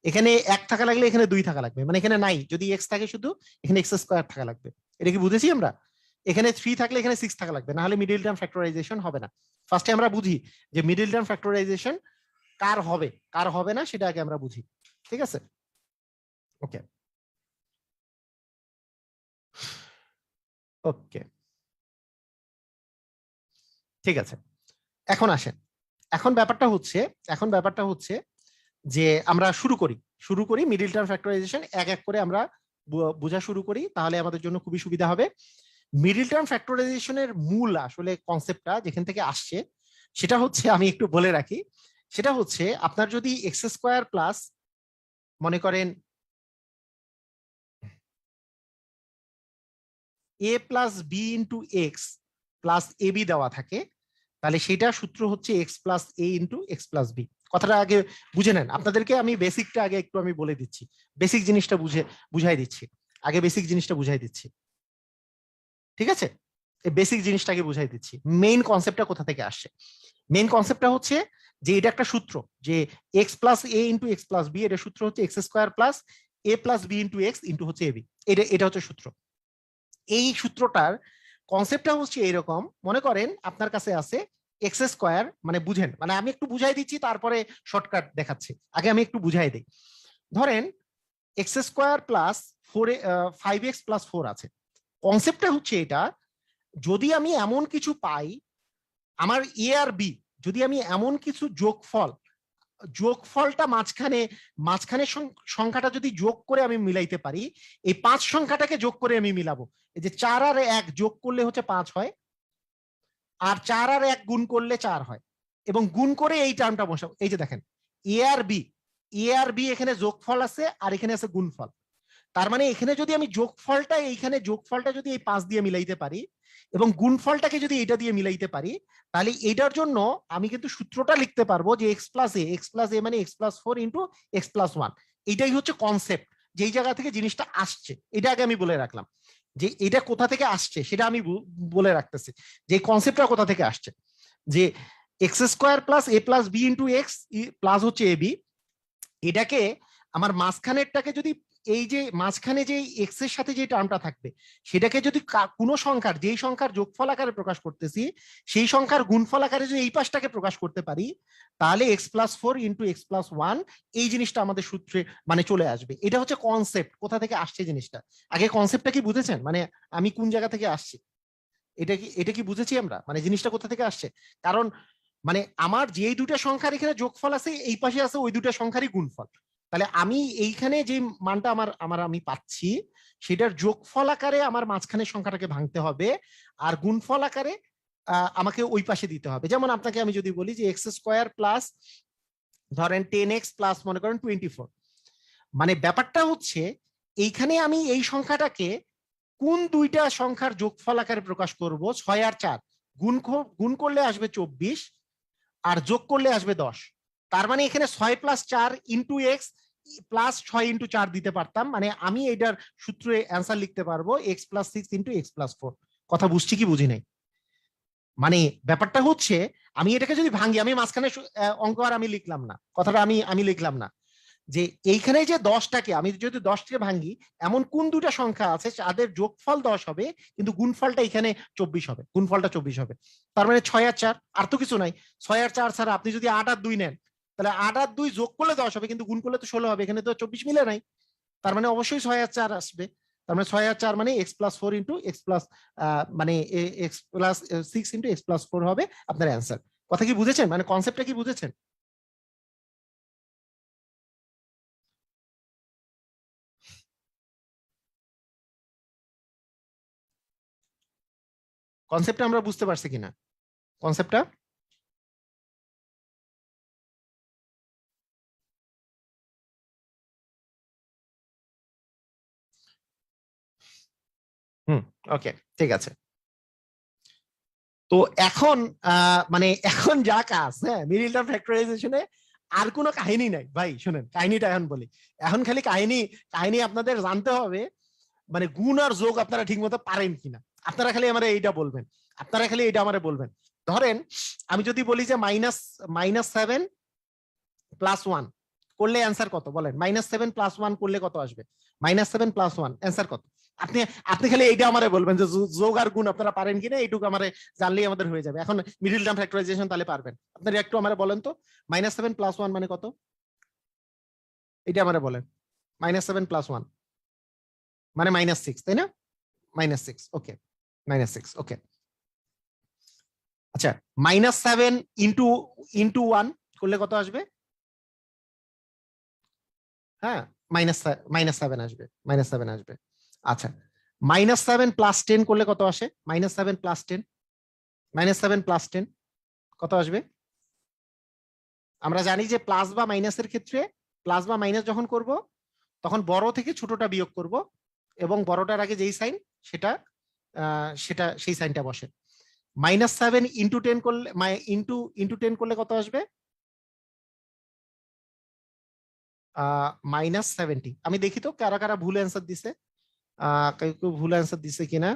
A: এখানে 1 থাকা লাগলে এখানে 2 থাকা লাগবে, মানে এখানে নাই যদি এক্স থাকে শুধু এখানে এক্স স্কোয়ার থাকা লাগবে। এটা কি বুঝেছি আমরা? এখানে 3 থাকলে এখানে 6 থাকা লাগবে, না হলে মিডল টার্ম ফ্যাক্টরাইজেশন হবে না। ফার্স্টে আমরা বুঝি যে মিডল টার্ম ফ্যাক্টরাইজেশন কার হবে কার হবে না সেটা আগে আমরা বুঝি, ঠিক আছে? ওকে ওকে, ঠিক আছে। এখন আসেন, এখন ব্যাপারটা হচ্ছে, এখন ব্যাপারটা হচ্ছে যে আমরা শুরু করি মিডল টার্ম ফ্যাক্টরাইজেশন এক এক করে আমরা বোঝা শুরু করি, তাহলে আমাদের জন্য খুবই সুবিধা হবে। মিডল টার্ম ফ্যাক্টরাইজেশনের মূল আসলে কনসেপ্টটা যেখান থেকে আসছে সেটা হচ্ছে, আমি একটু বলে রাখি, সেটা হচ্ছে আপনার যদি এক্স স্কোয়ার প্লাস মনে করেন a plus B into x plus a b দেওয়া থাকে, তাহলে সেটা সূত্র হচ্ছে x plus a into x plus b. কথাটা আগে বুঝে নেন, আপনাদেরকে আমি বেসিকটা আগে একটু আমি বলে দিচ্ছি, বেসিক জিনিসটা বুঝাই দিচ্ছি, আগে বেসিক জিনিসটা বুঝাই দিচ্ছি, ঠিক আছে? এই বেসিক জিনিসটাকে বুঝাই দিচ্ছি, মেইন কনসেপ্টটা কোথা থেকে আসছে। মেইন কনসেপ্টটা হচ্ছে যে এটা একটা সূত্র, যে x plus a into x plus b, এটা সূত্র হচ্ছে x square plus a plus B into x into হচ্ছে এবি, এটা এটা হচ্ছে সূত্র। এই সূত্রটার কনসেপ্টটা হচ্ছে এরকম, মনে করেন আপনার কাছে আছে এক্স স্কোয়ার, মানে বুঝেন, মানে আমি একটু বুঝাই দিচ্ছি তারপরে শর্টকাট দেখাচ্ছি, আগে আমি একটু বুঝাই দিই। ধরেন x square plus 5x plus 4 আছে। কনসেপ্টটা হচ্ছে এটা, যদি আমি এমন কিছু পাই, আমার এ আর বি, যদি আমি এমন কিছু যোগফল, যোগফলটা মাঝখানে, মাঝখানে সংখ্যাটা যদি যোগ করে আমি মিলাইতে পারি, এই 5 সংখ্যাটাকে যোগ করে আমি মিলাবো। এই যে 4 আর 1 যোগ করলে হচ্ছে 5 হয়, আর 4 আর 1 গুণ করলে 4 হয়, এবং গুণ করে এই টার্মটা বসাবো। এই যে দেখেন এ আর বি, এ আর বি এখানে যোগফল আছে আর এখানে আছে গুণফল। তার মানে এখানে যদি আমি যোগফলটা, এইখানে যোগফলটা যদি এই 5 দিয়ে মিলাইতে পারি এবং গুণফলটাকে যদি এটা দিয়ে মিলাইতে পারি, তাহলে এটার জন্য আমি কিন্তু সূত্রটা লিখতে পারবো যে এক্স প্লাস এ মানে x plus 4 into x plus 1। এটাই হচ্ছে কনসেপ্ট, যেই জায়গা থেকে জিনিসটা আসছে, এটা আগে আমি বলে রাখলাম যে এটা কোথা থেকে আসছে সেটা আমি বলে রাখতেছি, যে কনসেপ্টটা কোথা থেকে আসছে, যে x square plus a plus B into x plus হচ্ছে এ বি, এটাকে আমার মাঝখানেরটাকে যদি, এই যে মাঝখানে যে এক্স এর সাথে যে টার্মটা থাকবে সেটাকে যদি কোনো সংখ্যার, যেই সংখ্যার যোগফল আকারে প্রকাশ করতেছি সেই সংখ্যার গুণফল আকারে যদি এই পাশটাকে প্রকাশ করতে পারি, তাহলে x plus 4 into x plus 1 এই জিনিসটা আমাদের সূত্রে মানে চলে আসবে। এটা হচ্ছে কনসেপ্ট, কোথা থেকে আসছে জিনিসটা। আগে কনসেপ্টটা কি বুঝেছেন, মানে আমি কোন জায়গা থেকে আসছি, এটা কি বুঝেছি আমরা, মানে জিনিসটা কোথা থেকে আসছে? কারণ মানে আমার যেই দুটা সংখ্যার এখানে যোগফল আছে এই পাশে আছে ওই দুটা সংখ্যারই গুণফল, তাহলে আমি এইখানে যে মানটা আমার আমার আমি পাচ্ছি সেটার যোগফল আকারে আমার মাঝখানের সংখ্যাটাকে ভাঙতে হবে, আর গুণফল আকারে আমাকে ওই পাশে দিতে হবে। যেমন আপনাকে আমি যদি বলি যে এক্স স্কোয়ার প্লাস ধরেন 10x প্লাস মনে করেন 24, মানে ব্যাপারটা হচ্ছে এইখানে আমি এই সংখ্যাটাকে কোন দুইটা সংখ্যার যোগফল আকারে প্রকাশ করব, 6 আর 4, গুণ গুণ করলে আসবে 24 আর যোগ করলে আসবে 10। তার মানে এখানে 6 plus 4 into x plus 6 into 4 দিতে পারতাম, মানে আমি এটার সূত্রে অ্যান্সার লিখতে পারবো x plus 6 into x plus 4। কথা বুঝছি কি বুঝি নাই? মানে ব্যাপারটা হচ্ছে আমি এটাকে যদি ভাঙি, আমি মাঝখানে অঙ্ক আর আমি লিখলাম না, কথাটা আমি আমি লিখলাম না, যে এইখানে যে 10টাকে আমি যদি 10টাকে ভাঙি, এমন কোন দুটা সংখ্যা আছে যাদের যোগফল 10 হবে কিন্তু গুণফলটা এখানে 24 হবে, গুণফলটা 24 হবে। তার মানে 6 আর 4, আর তো কিছু নাই। 6 আর 4 ছাড়া আপনি যদি 8 আর 2 নেন, তাহলে 8 আর 2 যোগ করলে 10 হবে কিন্তু গুণ করলে তো 16 হবে, এখানে তো 24 মিলে নাই। তার মানে অবশ্যই 6 আর 4 আসবে। তার মানে 6 আর 4 মানে x plus 4 into x plus মানে x plus 6 into x plus 4 হবে আপনার অ্যান্সার। কথা কি বুঝেছেন, মানে কনসেপ্টটা কি বুঝেছেন? কনসেপ্টটা আমরা বুঝতে পারছি কিনা? কনসেপ্টটা? ওকে, ঠিক আছে। তো এখন মানে এখন যা কাজ, হ্যাঁ, মিডল টার্ম ফ্যাক্টরাইজেশনে আর কোনো কাহিনী নাই ভাই। শুনেন কাহিনীটা এখন বলি। এখন খালি কাহিনী কাহিনী আপনাদের জানতে হবে মানে গুণ আর যোগ আপনারা ঠিক মতো পারেন কিনা। আপনারা খালি আমার এইটা বলবেন, আপনারা খালি এইটা আমার বলবেন। ধরেন আমি যদি বলি যে -7 + 1 করলে অ্যান্সার কত বলেন? -7 + 1 করলে কত আসবে? -7 + 1 অ্যান্সার কত? আপনি আপনি খালি এইটা আমারে বলবেন যে যোগ আর গুণ আপনারা পারেন কিনা, এইটুকু আমারে জানলেই আমাদের হয়ে যাবে। এখন মিডল টার্ম ফ্যাক্টরাইজেশন তাহলে পারবেন। আপনারা একটু আমারে বলেন তো, -7 + 1 মানে কত? এটা আমারে বলেন। -7 + 1 মানে -6, তাই না? -6, ওকে, -6, ওকে। আচ্ছা, -7 ইন্টু 1 করলে কত আসবে? হ্যাঁ, -7 আসবে, -7 আসবে। আচ্ছা, -7 + 10 করলে কত আসে? -7 + 10, -7 + 10 কত আসবে? আমরা জানি যে প্লাস বা মাইনাসের ক্ষেত্রে প্লাস বা মাইনাস যখন করব তখন বড় থেকে ছোটটা বিয়োগ করব এবং বড়টার আগে যেই সাইন সেটা সেটা সেই সাইনটা বসে। -7 ইন্টু 10 করলে ইন্টু 10 করলে কত আসবে? -70। আমি দেখি তো কারা কারা ভুল অ্যান্সার দিছে, কেউ কেউ ভুল অ্যান্সার দিছে কিনা।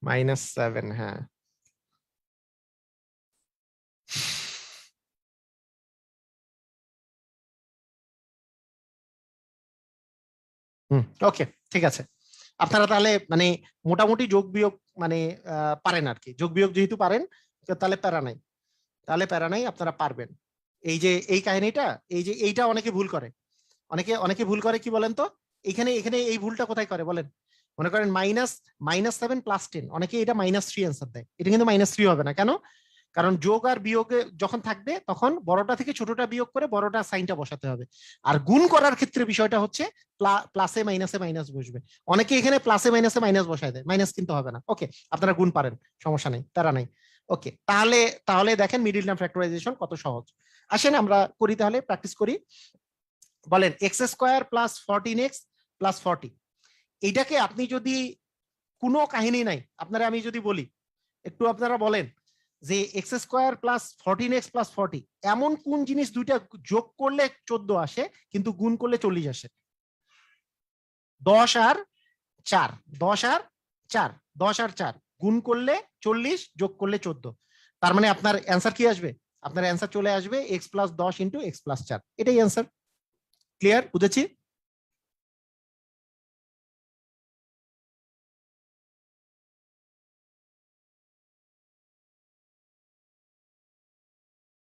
A: -7, হ্যাঁ। ওকে, ঠিক আছে। আপনারা তাহলে মানে মোটামুটি যোগ বিয়োগ মানে পারেন আর কি। যোগ বিয়োগ যেহেতু পারেন তো তাহলে প্যারা নাই, তাহলে প্যারা নাই, আপনারা পারবেন। এই যে এই কাহিনীটা, এই যে এইটা অনেকে ভুল করে, অনেকে অনেকে ভুল করে কি বলেন তো? এখানে এখানে এই ভুলটা কোথায় করে বলেন? মনে করেন -7 + 10, অনেকে এটা -3 অ্যান্সার দেয়। এটা কিন্তু -3 হবে না। কেন? কারণ যোগ আর বিয়োগে যখন থাকবে তখন বড়টা থেকে ছোটটা বিয়োগ করে বড়টা সাইনটা বসাতে হবে। আর গুণ করার ক্ষেত্রে বিষয়টা হচ্ছে প্লাসে মাইনাসে মাইনাস বসবে। অনেকে এখানে প্লাসে মাইনাসে মাইনাস বসায় দেয়, মাইনাস কিন্তু হবে না। ওকে, আপনারা গুণ পারেন, সমস্যা নেই, তারা নাই। ওকে, তাহলে তাহলে দেখেন মিডল টার্ম ফ্যাক্টরাইজেশন কত সহজ। আসেন আমরা করি, তাহলে প্র্যাকটিস করি। বলেন x² + 14x + 40, এইটাকে আপনি যদি কোনো কাহিনী নাই আপনারা আমি যদি বলি, একটু আপনারা বলেন যে x² + 14x + 40 এমন কোন জিনিস দুইটা যোগ করলে 14 আসে কিন্তু গুণ করলে 40 আসে? 10 আর 4, 10 আর 4, 10 আর 4 গুণ করলে 40, যোগ করলে 14। তার মানে আপনার অ্যান্সার কি আসবে? আপনার অ্যান্সার চলে আসবে x + 10 × x + 4, এটাই অ্যান্সার। ক্লিয়ার? বুঝেছি?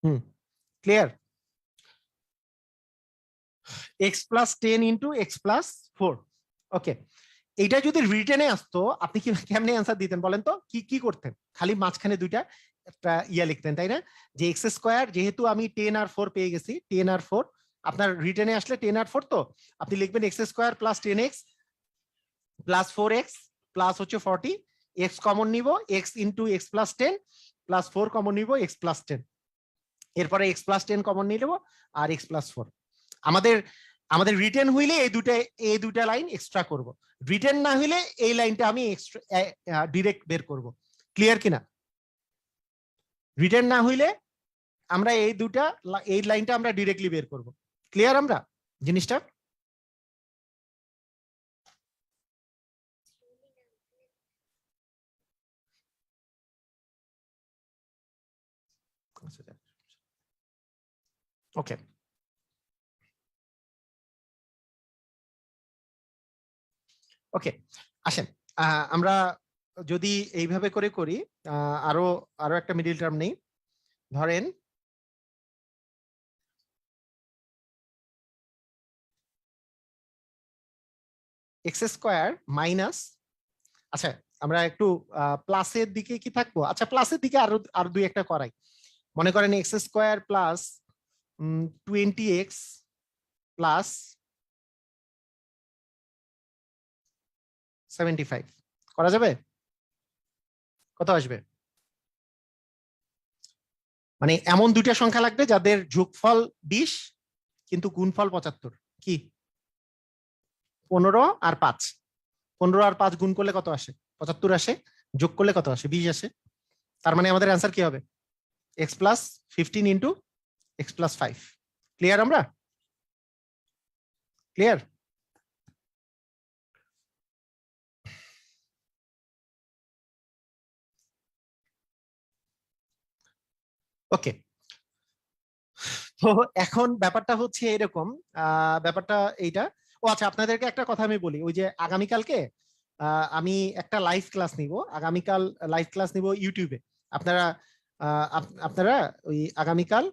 A: হুম, ক্লিয়ার। x + 10 × x + 4, ওকে। এইটা যদি রিটেনে আসতো আপনি কি কেমনে অ্যান্সার দিতেন বলেন তো? কি কি করতেন? খালি মাঝখানে দুইটা একটা ইয়া লিখতেন, তাই না? যে x², যেহেতু আমি 10 আর 4 পেয়ে গেছি, 10 আর 4, আপনার রিটেনে আসলে 10 আর 4, তো আপনি লিখবেন x² + 10x + 4x প্লাস হচ্ছে 40, x কমন নিব, x × x + 10 + 4 কমন নিব, x + 10, এরপরে x + 10 কমন নিয়ে নেব আর x + 4। আমাদের আমাদের রিটেন হইলে এই দুইটা লাইন এক্সট্রা করব, রিটেন না হইলে এই লাইনটা আমি ডিরেক্ট বের করব। ক্লিয়ার কিনা? রিটেন না হইলে আমরা এই লাইনটা আমরা ডিরেক্টলি বের করব। ক্লিয়ার আমরা জিনিসটা? ওকে, ওকে, আসেন আমরা যদি এইভাবে করে করি, আরো আরো একটা মিডিল টার্ম নেই। ধরেন x² মাইনাস, আচ্ছা আমরা একটু প্লাসের দিকে কি থাকবো? আচ্ছা, প্লাসের দিকে আরো আরো দুই একটা করাই। মনে করেন x² + 20x প্লাস 75 করা যাবে? কত আসবে? মানে এমন দুইটা সংখ্যা লাগবে যাদের যোগফল 20 কিন্তু গুণফল 75। কি? 15 আর 5। 15 আর 5 গুণ করলে কত আসে? 75 আসে। যোগ করলে কত আসে? 20 আসে। তার মানে আমাদের অ্যান্সার কি হবে? X plus 15 into x plus 5। Clear? আমরা ক্লিয়ার? ওকে। তো এখন ব্যাপারটা হচ্ছে এরকম, ব্যাপারটা এইটা। ও আচ্ছা, আপনাদেরকে একটা কথা আমি বলি, ওই যে আগামীকালকে আমি একটা লাইভ ক্লাস নিব। আগামীকাল লাইভ ক্লাস নিব ইউটিউবে। আপনারা আপনারা ওই আগামীকাল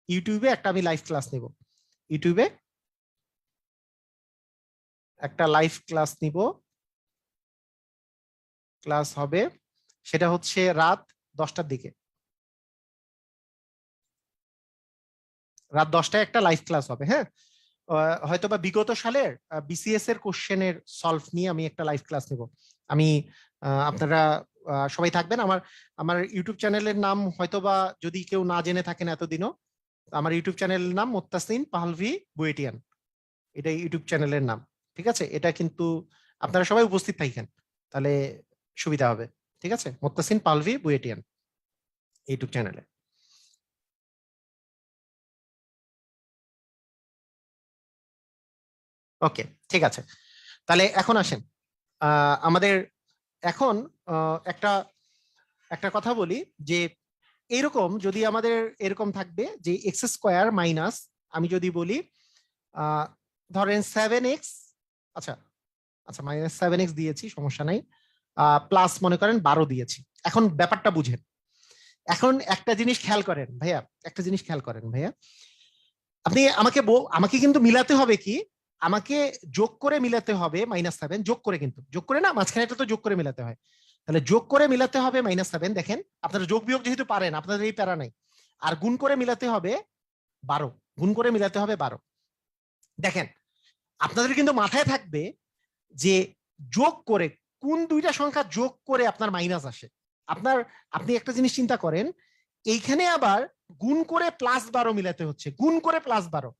A: ইউটিউবে একটা আমি লাইভ ক্লাস নিব। ইউটিউবে একটা লাইভ ক্লাস নিব। ক্লাস হবে, সেটা হচ্ছে রাত 10টার দিকে। রাত 10টায় একটা লাইভ ক্লাস হবে, হ্যাঁ। হয়তো বা বিগত সালের বিসিএস এর কোশ্চেনের সলভ নিয়ে আমি একটা লাইভ ক্লাস নেব। আমি আপনারা সবাই থাকবেন। আমার আমার ইউটিউব চ্যানেলের নাম হয়তো বা যদি কেউ না জেনে থাকেন এতদিনও, আমার ইউটিউব চ্যানেলের নাম মুত্তাসিন পাহলভি বুয়েটিয়ান। এটা ইউটিউব চ্যানেলের নাম। ঠিক আছে? এটা কিন্তু আপনারা সবাই উপস্থিত থাকেন, তাহলে সুবিধা হবে। ঠিক আছে? মুত্তাসিন পাহলভি বুয়েটিয়ান ইউটিউব চ্যানেলে। ওকে, ঠিক আছে। তাহলে এখন আসেন, আমাদের এখন একটা একটা কথা বলি যে এরকম যদি আমাদের এরকম থাকবে যে এক্স স্কোয়ার মাইনাস, আমি যদি বলি ধরেন 7x, আচ্ছা আচ্ছা -7x দিয়েছি, সমস্যা নাই, প্লাস মনে করেন 12 দিয়েছি। এখন ব্যাপারটা বুঝেন। এখন একটা জিনিস খেয়াল করেন ভাইয়া, একটা জিনিস খেয়াল করেন ভাইয়া। আপনি আমাকে আমাকে কিন্তু মিলাতে হবে কি, আমাকে যোগ করে মিলাতে হবে -7, যোগ করে, কিন্তু যোগ করে না, মাঝখানে এটা তো যোগ করে মিলাতে হয়। তাহলে যোগ করে মিলাতে হবে -7। দেখেন আপনারা যোগ বিয়োগ যেহেতু পারেন, আপনাদের এই প্যারা নাই। আর গুণ করে মিলাতে হবে 12। গুণ করে মিলাতে হবে 12। দেখেন, আপনাদের কিন্তু মাথায় থাকবে যে যোগ করে কোন দুইটা সংখ্যা যোগ করে আপনার মাইনাস আসে। আপনার, আপনি একটা জিনিস চিন্তা করেন, এইখানে আবার গুণ করে +12 মিলাতে হচ্ছে, গুণ করে +12।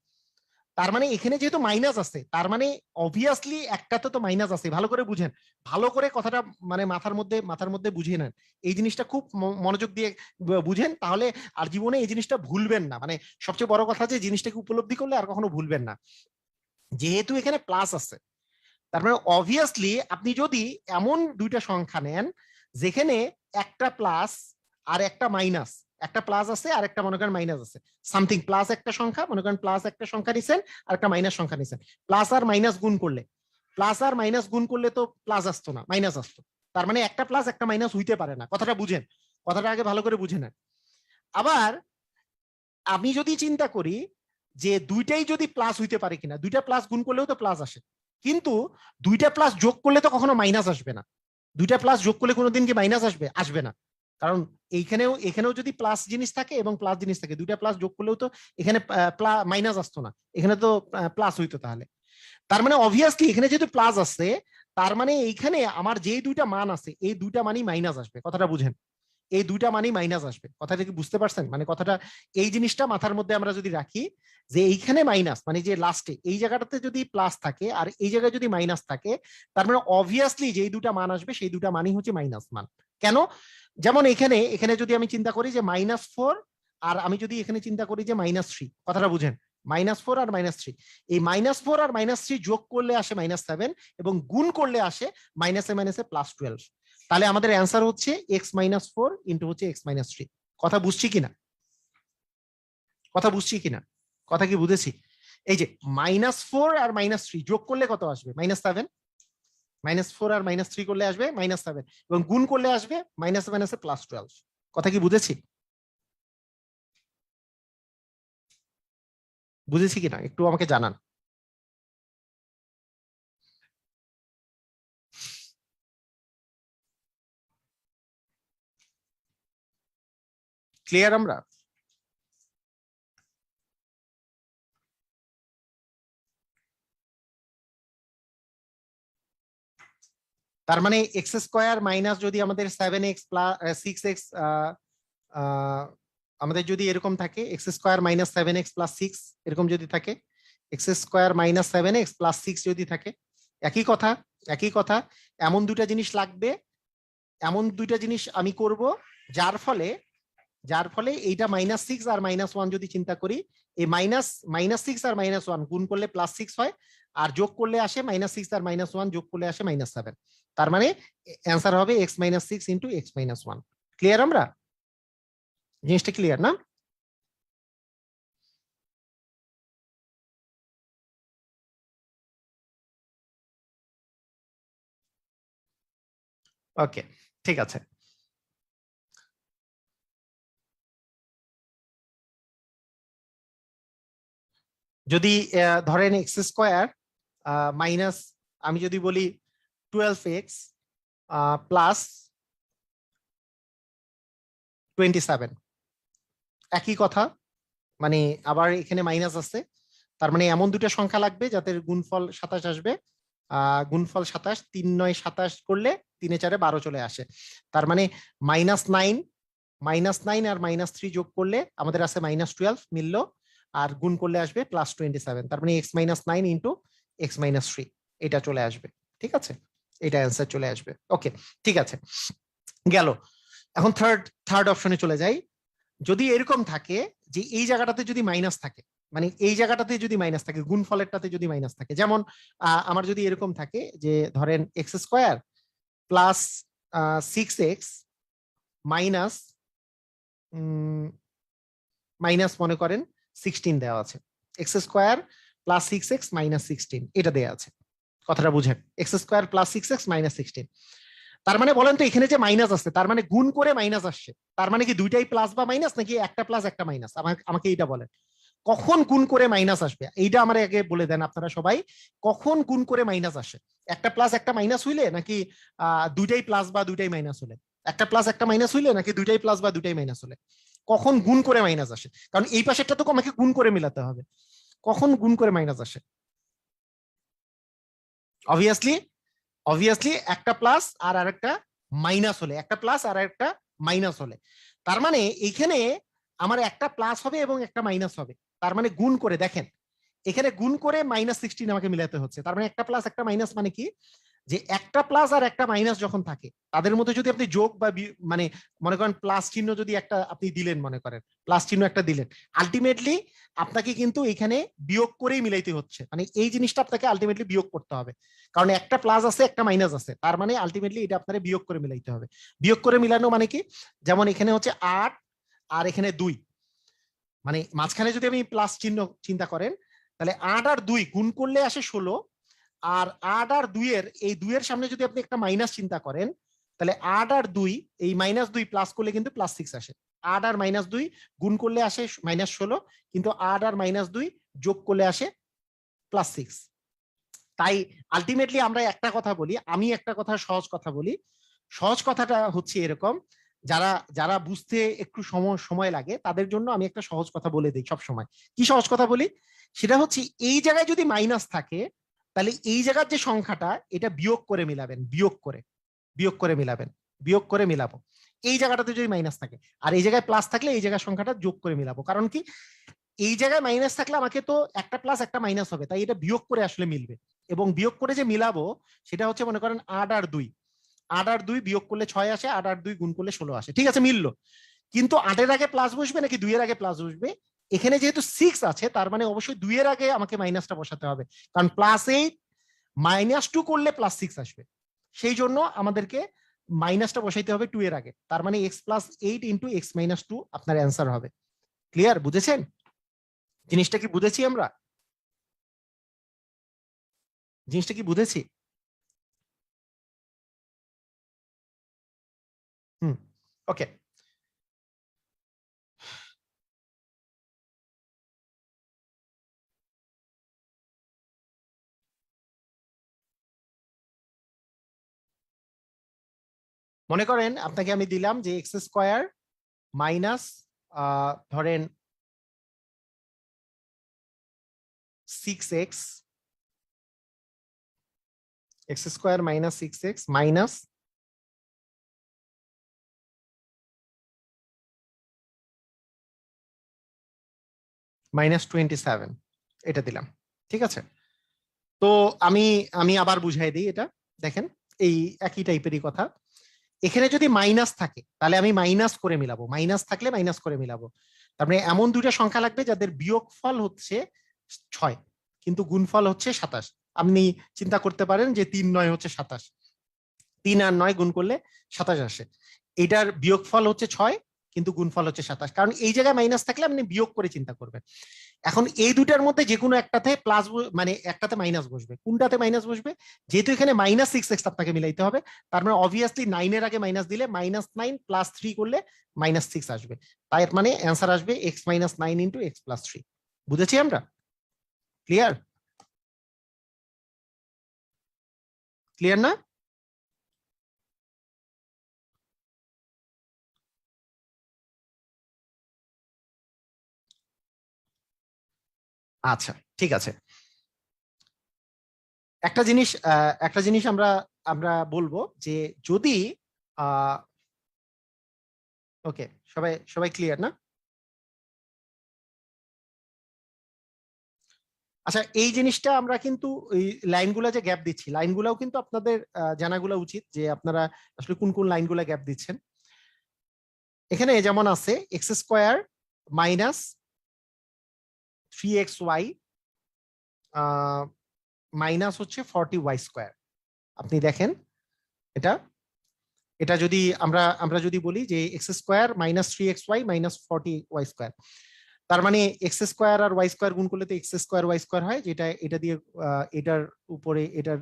A: তার মানে এখানে যেহেতু মাইনাস আছে, তার মানে অবভিয়াসলি একটাতে তো মাইনাস আছে। ভালো করে বুঝেন, ভালো করে কথাটা মানে মাথার মধ্যে বুঝিয়ে নেন। এই জিনিসটা খুব মনোযোগ দিয়ে বুঝেন, তাহলে আর জীবনে এই জিনিসটা ভুলবেন না। মানে সবচেয়ে বড় কথা যে জিনিসটাকে উপলব্ধি করলে আর কখনো ভুলবেন না। যেহেতু এখানে প্লাস আছে, তার মানে অবভিয়াসলি আপনি যদি এমন দুইটা সংখ্যা নেন যেখানে একটা প্লাস আর একটা মাইনাস, একটা প্লাস আছে আর একটা মনে করেন মাইনাস আছে, সামথিং প্লাস একটা সংখ্যা, মনে করেন প্লাস একটা সংখ্যা নিছেন আর একটা মাইনাস সংখ্যা নিছেন, প্লাস আর মাইনাস গুণ করলে, প্লাস আর মাইনাস গুণ করলে তো প্লাস আসতো না, মাইনাস আসতো। তার মানে একটা প্লাস একটা মাইনাস হইতে পারে না। কথাটা বুঝেন, কথাটা আগে ভালো করে বুঝে নেন। আবার আমি যদি চিন্তা করি যে দুইটাই যদি প্লাস হইতে পারে কিনা, দুইটা প্লাস গুণ করলেও তো প্লাস আসে, কিন্তু দুইটা প্লাস যোগ করলে তো কখনো মাইনাস আসবে না। দুইটা প্লাস যোগ করলে কোনোদিন কি মাইনাস আসবে? আসবে না। কারণ এইখানেও এখানেও যদি প্লাস জিনিস থাকে এবং প্লাস জিনিস থাকে, দুইটা প্লাস যোগ করলেও তো এখানে মাইনাস আসতো না, এখানে তো প্লাস হইতো। তাহলে তার মানে অবভিয়াসলি এখানে যেহেতু প্লাস আসছে, তার মানে এইখানে আমার যে দুইটা মান আছে এই দুইটা মানই মাইনাস আসবে। কথাটা বুঝেন, এই দুইটা মানই মাইনাস আসবে। কথাটা কি বুঝতে পারছেন? মানে কথাটা, এই জিনিসটা মাথার মধ্যে আমরা যদি রাখি যে এইখানে মাইনাস মানে যে লাস্টে এই জায়গাটাতে যদি প্লাস থাকে আর এই জায়গায় যদি মাইনাস থাকে, তার মানে অবভিয়াসলি যেই দুটা মান আসবে সেই দুটা মানই হচ্ছে মাইনাস মান। কেন? যেমন এখানে এখানে যদি আমি চিন্তা করি যে -4, আর আমি যদি এখানে চিন্তা করি যে -3, কথাটা বুঝেন, -4 আর -3, এই -4 আর -3 যোগ করলে আসে -7 এবং গুণ করলে আসে মাইনাসে মাইনাসে +12। তাহলে আমাদের অ্যান্সার হচ্ছে x-4 ইন্টু হচ্ছে x-3। কথা বুঝছি কিনা? কথা বুঝছি কিনা? কথা কি বুঝেছি? এই যে -4 আর -3 যোগ করলে কত আসবে? -7। -4 আর -3 করলে আসবে -7 এবং গুণ করলে আসবে মাইনাসে মাইনাসে +12। কথা কি বুঝেছি? বুঝেছি কিনা একটু আমাকে জানান। ক্লিয়ার আমরা? তার মানে এক্স স্কোয়ার মাইনাস যদি আমাদের 7x প্লাস 6x, আমাদের যদি এরকম থাকে x square minus 7x plus 6 এরকম যদি থাকে, x square minus 7x plus 6 যদি থাকে, একই কথা একই কথা। এমন দুইটা জিনিস লাগবে, এমন দুইটা জিনিস আমি করব যার ফলে এইটা -6 আর -1 যদি চিন্তা করি, এই -6 আর -1 গুণ করলে +6 হয়, আর যোগ করলে আসে -6 আর -1 যোগ করলে আসে -7। তার মানে অ্যান্সার হবে x - 6 ইন্টু x - 1। ক্লিয়ার? আমরা জিনিসটা ক্লিয়ার না? ওকে, ঠিক আছে। যদি ধরেন এক্স স্কোয়ার মাইনাস, আমি যদি বলি 12x প্লাস 27, একই কথা, মানে আবার এখানে মাইনাস আছে। তার মানে এমন দুটো সংখ্যা লাগবে যাদের গুণফল 27 আসবে। গুণফল 27, 3 × 9 = 27 করলে 3 × 4 = 12 চলে আসে। তার মানে -9 আর -3 যোগ করলে আমাদের আছে -12 মিলল, আর গুণ করলে আসবে +27। তার মানে x - 9 ইন্টু x - 3 এটা চলে আসবে। ঠিক আছে, এটা অ্যান্সার চলে আসবে। ওকে, ঠিক আছে, গেল। এখন থার্ড অপশনে চলে যাই। যদি এরকম থাকে যে এই জায়গাটাতে যদি মাইনাস থাকে, মানে এই জায়গাটাতে যদি মাইনাস থাকে, গুণফলেরটাতে যদি মাইনাস থাকে, যেমন আমার যদি এরকম থাকে যে ধরেন x square plus 6x minus minus মনে করেন 16 দেওয়া আছে, x square plus 6x minus 16 এটা দেওয়া আছে। কথাটা বুঝেন, x square plus 6x minus 16। তার মানে বলেন তো এখানে যে মাইনাস আসছে, তার মানে গুণ করে মাইনাস আসছে, তার মানে কি দুইটাই প্লাস বা মাইনাস, নাকি একটা প্লাস একটা মাইনাস? আমাকে এইটা বলেন, কখন গুণ করে মাইনাস আসবে? এইটা আমার আগে বলে দেন আপনারা সবাই, কখন গুণ করে মাইনাস আসে? একটা প্লাস একটা মাইনাস হইলে, নাকি দুইটাই প্লাস বা দুইটাই মাইনাস হলে? একটা প্লাস একটা মাইনাস হইলে, নাকি দুইটাই প্লাস বা দুইটাই মাইনাস হলে? কখন গুণ করে মাইনাস আসে? কারণ এই পাশেরটা তো আমাকে গুণ করে মিলাতে হবে। কখন গুণ করে মাইনাস আসে? অবভিয়াসলি অবভিয়াসলি একটা প্লাস আর আরেকটা মাইনাস হলে, একটা প্লাস আর একটা মাইনাস হলে। তার মানে এইখানে আমার একটা প্লাস হবে এবং একটা মাইনাস হবে। তার মানে গুণ করে দেখেন, এখানে গুণ করে -16 আমাকে মিলাতে হচ্ছে। তার মানে একটা প্লাস একটা মাইনাস মানে কি, যে একটা প্লাস আর একটা মাইনাস যখন থাকে তাদের মধ্যে যদি আপনি যোগ বা মানে মনে করেন প্লাস চিহ্ন যদি একটা আপনি দিলেন, মনে করেন প্লাস চিহ্ন একটা দিলেন, আলটিমেটলি আপনাকে কিন্তু এখানে বিয়োগ করেই মিলাইতে হচ্ছে। মানে এই জিনিসটা আপনাকে আলটিমেটলি বিয়োগ করতে হবে, কারণ একটা প্লাস আছে একটা মাইনাস আছে, তার মানে আলটিমেটলি এটা আপনাকে বিয়োগ করে মিলাইতে হবে। বিয়োগ করে মিলানো মানে কি, যেমন এখানে হচ্ছে 8 আর এখানে 2, মানে মাঝখানে যদি আমি প্লাস চিহ্ন চিন্তা করেন, তাহলে 8 আর 2 গুণ করলে আসে 16, আর 8 আর 2 এর এই 2 এর সামনে যদি আপনি একটা মাইনাস চিন্তা করেন, তাহলে 8 আর 2 এই -2 প্লাস করলে কিন্তু +6 আসে। 8 আর -2 গুণ করলে আসে -16, কিন্তু 8 আর -2 যোগ করলে আসে +6। তাই আলটিমেটলি আমরা একটা কথা বলি, আমি একটা কথা সহজ কথা বলি, সহজ কথাটা হচ্ছে এরকম, যারা যারা বুঝতে একটু সময় লাগে তাদের জন্য আমি একটা সহজ কথা বলে দিই সব সময়। কি সহজ কথা বলি? সেটা হচ্ছে এই জায়গায় যদি মাইনাস থাকে, তাহলে এই জায়গার যে সংখ্যাটা এটা বিয়োগ করে মিলাবেন, বিয়োগ করে মিলাবেন, বিয়োগ করে মিলাবো। এই জায়গাটাতে যদি মাইনাস থাকে, আর এই জায়গায় প্লাস থাকলে এই জায়গার সংখ্যাটা যোগ করে মিলাবো। কারণ কি, এই জায়গায় মাইনাস থাকলে আমাকে তো একটা প্লাস একটা মাইনাস হবে, তাই এটা বিয়োগ করে আসলে মিলবে। এবং বিয়োগ করে যে মিলাবো সেটা হচ্ছে মনে করেন 8 আর 2, 8 আর 2 বিয়োগ করলে 6 আসে, 8 আর 2 গুণ করলে 16 আসে। ঠিক আছে, মিললো। কিন্তু 8 এর আগে প্লাস বসবে নাকি 2 এর আগে প্লাস বসবে? এখানে যেহেতু 6 আছে, তার মানে অবশ্যই 2 এর আগে আমাকে মাইনাসটা বসাতে হবে, কারণ +8 -2 করলে +6 আসবে। সেই জন্য আমাদেরকে মাইনাসটা বসাইতে হবে 2 এর আগে। তার মানে x + 8 ইন্টু x - 2 আপনার অ্যান্সার হবে। ক্লিয়ার? বুঝেছেন? জিনিসটা কি বুঝেছি আমরা? জিনিসটা কি বুঝেছি? হুম, ওকে। মনে করেন আপনাকে আমি দিলাম যে এক্স স্কোয়ার মাইনাস ধরেন 6x x square minus 6x minus -27 এটা দিলাম। ঠিক আছে, তো আমি আমি আবার বুঝাই দিই এটা। দেখেন এই একই টাইপেরই কথা, এখানে যদি মাইনাস থাকে তাহলে আমি মাইনাস করে মিলাবো, মাইনাস থাকলে মাইনাস করে মিলাবো। তার মানে এমন দুইটা সংখ্যা লাগবে যাদের বিয়োগফল হচ্ছে 6 কিন্তু গুণফল হচ্ছে 27। আপনি চিন্তা করতে পারেন যে 3 9 হচ্ছে 27, 3 আর 9 গুণ করলে 27 আসে। এটার বিয়োগফল হচ্ছে 6 কিন্তু গুণফল হচ্ছে 27, কারণ এই জায়গায় মাইনাস থাকলে আপনি বিয়োগ করে চিন্তা করবেন। এখন এই দুটার মধ্যে যে কোনো একটাতে প্লাস মানে একটাতে মাইনাস বসবে, কোনটাতে মাইনাস বসবে? যেহেতু এখানে -6x আপনাকে মিলাইতে হবে, তার মানে অবভিয়াসলি 9 এর আগে মাইনাস দিলে -9 + 3 করলে -6 আসবে। তাই মানে অ্যান্সার আসবে x - 9 × x + 3। বুঝেছি আমরা? ক্লিয়ার? ক্লিয়ার না? আচ্ছা ঠিক আছে। একটা জিনিস আমরা আমরা বলবো যে যদি ওকে, সবাই সবাই ক্লিয়ার না? আচ্ছা, এই জিনিসটা আমরা কিন্তু এই লাইনগুলো যে গ্যাপ দিচ্ছি, লাইনগুলোও কিন্তু আপনাদের জানাগুলো উচিত যে আপনারা আসলে কোন কোন লাইনগুলো গ্যাপ দিচ্ছেন। এখানে যেমন আছে x² মাইনাস 3xy মাইনাস হচ্ছে 40y²। আপনি দেখেন এটা, এটা যদি আমরা আমরা যদি বলি যে x² minus 3xy minus 40y², তার মানে x² আর y² গুণ করলে তো x² y² হয়, যেটা এটা দিয়ে এটার উপরে এটার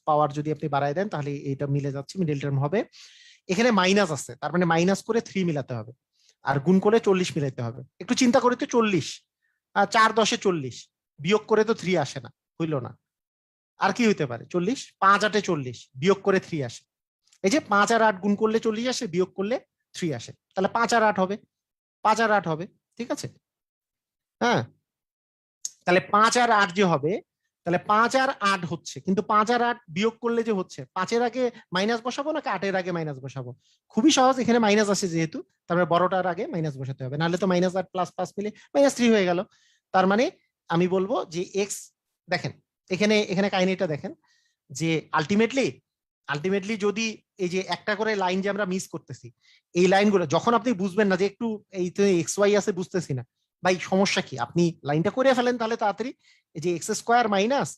A: পাওয়ার যদি আপনি বাড়ায় দেন তাহলে এটা মিলে যাচ্ছে, মিডল টার্ম হবে। এখানে মাইনাস আছে, তার মানে মাইনাস করে 3 মিলাতে হবে, আর গুণ করে 40 মিলাতে হবে। একটু চিন্তা করে তো, 40 4 10 40, বিয়োগ করে তো 3 আসে না, হইল না। আর কি হইতে পারে? 40, 5 8 40, বিয়োগ করে 3 আসে। এই যে 5 আর 8 গুণ করলে 40 আসে, বিয়োগ করলে 3 আসে, তাহলে 5 আর 8 হবে, 5 আর 8 হবে। ঠিক আছে, হ্যাঁ, তাহলে 5 আর 8 যে হবে, তাহলে 5 আর 8 হচ্ছে, কিন্তু 5 আর 8 বিয়োগ করলে যে হচ্ছে, 5 এর আগে মাইনাস বসাবো নাকি 8 এর আগে মাইনাস বসাবো? খুবই সহজ, এখানে মাইনাস আছে যেহেতু, তারপরে বড়টার আগে মাইনাস বসাতে হবে, নাহলে তো -8 + 5 মিলে -3 হয়ে গেল। তার মানে আমি বলবো যে এক্স, দেখেন এখানে এখানে কাহিনীটা দেখেন যে আলটিমেটলি আলটিমেটলি যদি এই যে একটা করে লাইন যে আমরা মিস করতেছি, এই লাইনগুলো যখন আপনি বুঝবেন না যে একটু এই তো এক্স ওয়াই আছে বুঝতেছি না, ভাই সমস্যা কি, আপনি লাইনটা করে ফেলেন তাহলে তাড়াতাড়ি। এই যে x² minus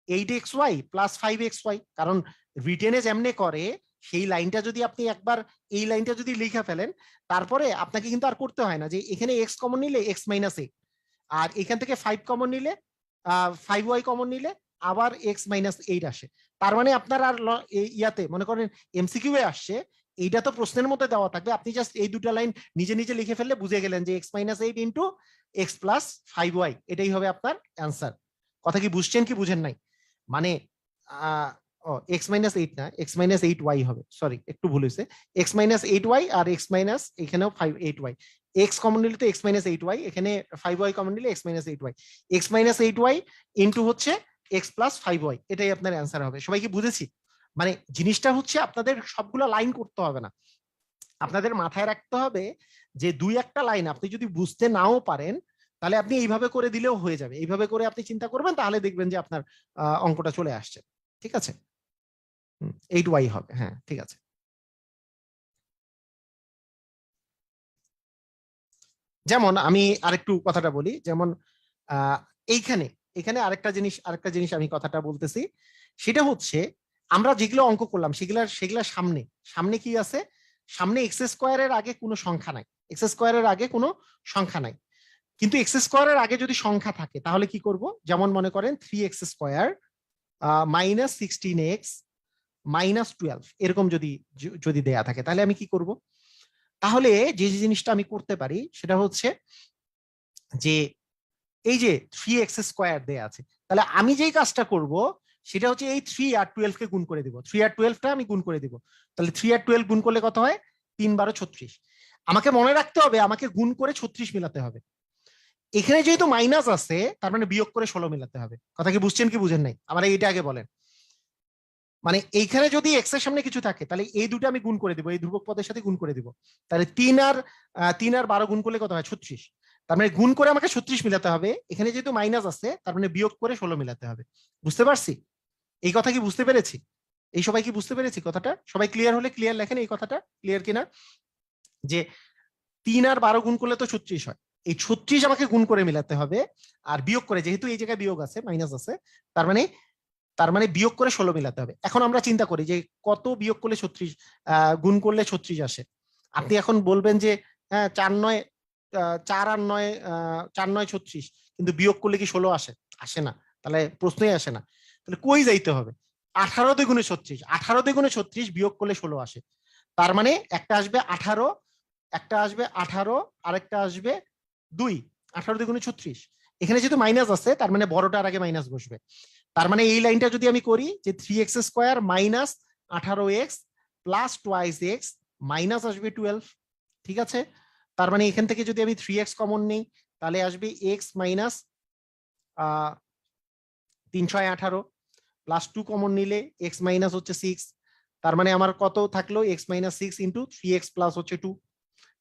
A: 8xy plus 5xy, কারণ রিটেনে যেমনে করে সেই লাইনটা যদি আপনি একবার এই লাইনটা যদি লিখে ফেলেন, তারপরে আপনাকে কিন্তু আর করতে হয় না যে এখানে x কমন নিলে x - 8, আর এখান থেকে 5 কমন নিলে 5y কমন নিলে আবার x - 8 আসে। তার মানে আপনার আর ইয়াতে মনে করেন এমসিকিউ এ আসছে, এইটা তো প্রশ্নের মধ্যে দেওয়া থাকবে, আপনি জাস্ট এই দুটো লাইন নিজে নিজে লিখে ফেললে বুঝে গেলেন যে x - 8 into x plus 5y, এটাই হবে আপনার অ্যান্সার। কথা কি বুঝছেন কি বুঝেন নাই? মানে ও x - 8 না, x - 8y হবে, সরি একটু ভুল হয়েছে, x - 8y আর x মাইনাস এখানেও 8y, x কমন নিলে তো x - 8y, এখানে 5y কমন নিলে x - 8y, x - 8y into হচ্ছে x প্লাস 5y, এটাই আপনার অ্যান্সার হবে। সবাই কি বুঝেছি? মানে জিনিসটা হচ্ছে আপনাদের সবগুলো লাইন করতে হবে না, আপনাদের মাথায় রাখতে হবে যে দুই একটা লাইন আপনি যদি বুঝতে নাও পারেন তাহলে আপনি এইভাবে করে দিলেও হয়ে যাবে, এইভাবে করে আপনি চিন্তা করবেন তাহলে দেখবেন যে আপনার অঙ্কটা চলে আসছে। ঠিক আছে, 8y হবে, হ্যাঁ ঠিক আছে। যেমন আমি আরেকটু কথাটা বলি, যেমন এইখানে এখানে আরেকটা জিনিস আমি কথাটা বলতেছি, সেটা হচ্ছে আমরা যেগুলো অঙ্ক করলাম সেগুলার সামনে সামনে কি আছে? সামনে x² আগে কোনো সংখ্যা নাই, x² আগে কোনো সংখ্যা নাই, কিন্তু x² আগে যদি সংখ্যা থাকে তাহলে কি করব? যেমন মনে করেন 3x² মাইনাস 16x মাইনাস 12, এরকম যদি যদি দেয়া থাকে তাহলে আমি কি করব? তাহলে যে জিনিসটা আমি করতে পারি সেটা হচ্ছে যে এই যে 3x² দেয়া আছে, তাহলে আমি যেই কাজটা করব সেটা হচ্ছে এই 3 আর 12 কে গুণ করে দিব, 3 আর 12টা আমি গুণ করে দিব, তাহলে 3 আর 12 গুণ করলে কত হয়? 3 12 36। আমাকে মনে রাখতে হবে আমাকে গুণ করে 36 মিলাতে হবে, এখানে যেহেতু মাইনাস আছে তার মানে বিয়োগ করে 16 মিলাতে হবে। কথা কি বুঝছেন কি বুঝেন নাই? আমার এইটা আগে বলেন। মানে এইখানে যদি এক্স এর সামনে কিছু থাকে তাহলে এই দুটো আমি গুণ করে দিব, এই ধ্রুবক পদের সাথে গুণ করে দিব। তাহলে 3 আর 12 গুণ করলে কত হয়? 36। তার মানে গুণ করে আমাকে 36 মিলাতে হবে। এখানে যেহেতু মাইনাস আছে তার মানে বিয়োগ করে 16 মিলাতে হবে। বুঝতে পারছি? এই কথা কি বুঝতে পেরেছি? এই সবাই কি বুঝতে পেরেছি কথাটা? সবাই ক্লিয়ার হলে ক্লিয়ার লেখেন এই কথাটা, ক্লিয়ার কিনা? যে 3 আর 12 গুণ করলে তো 36 হয়, এই 36 আমাকে গুণ করে মিলাতে হবে। আর বিয়োগ করে, যেহেতু এই জায়গায় বিয়োগ আছে, মাইনাস আছে, তার মানে বিয়োগ করে 16 মিলাতে হবে। এখন আমরা চিন্তা করি যে কত বিয়োগ করলে 36, গুণ করলে 36 আসে। আপনি এখন বলবেন যে হ্যাঁ 4 আর 9 36, কিন্তু বিয়োগ করলে কি 16 আসে? আসে না, তাহলে প্রশ্নই আসে না। তাহলে কই যাইতে হবে? 18 দ্বিগুণে 36, 18 দ্বিগুণে 36 বিয়োগ করলে 16 আসে। তার মানে একটা আসবে 18, একটা আসবে 18, আরেকটা আসবে 2। 18 দ্বিগুণে 36, এখানে যেহেতু মাইনাস আছে তার মানে বড়টার আগে মাইনাস বসবে। তার মানে এই লাইনটা যদি আমি করি যে 3x² minus 18x plus twice x minus আসবে 12, ঠিক আছে? তার মানে এখান থেকে যদি আমি 3x কমন নেই তাহলে আসবে x মাইনাস 318 প্লাস 2 কমন নিলে x মাইনাস হচ্ছে 6। তার মানে আমার কত থাকলো? x minus 6 into 3x plus হচ্ছে 2।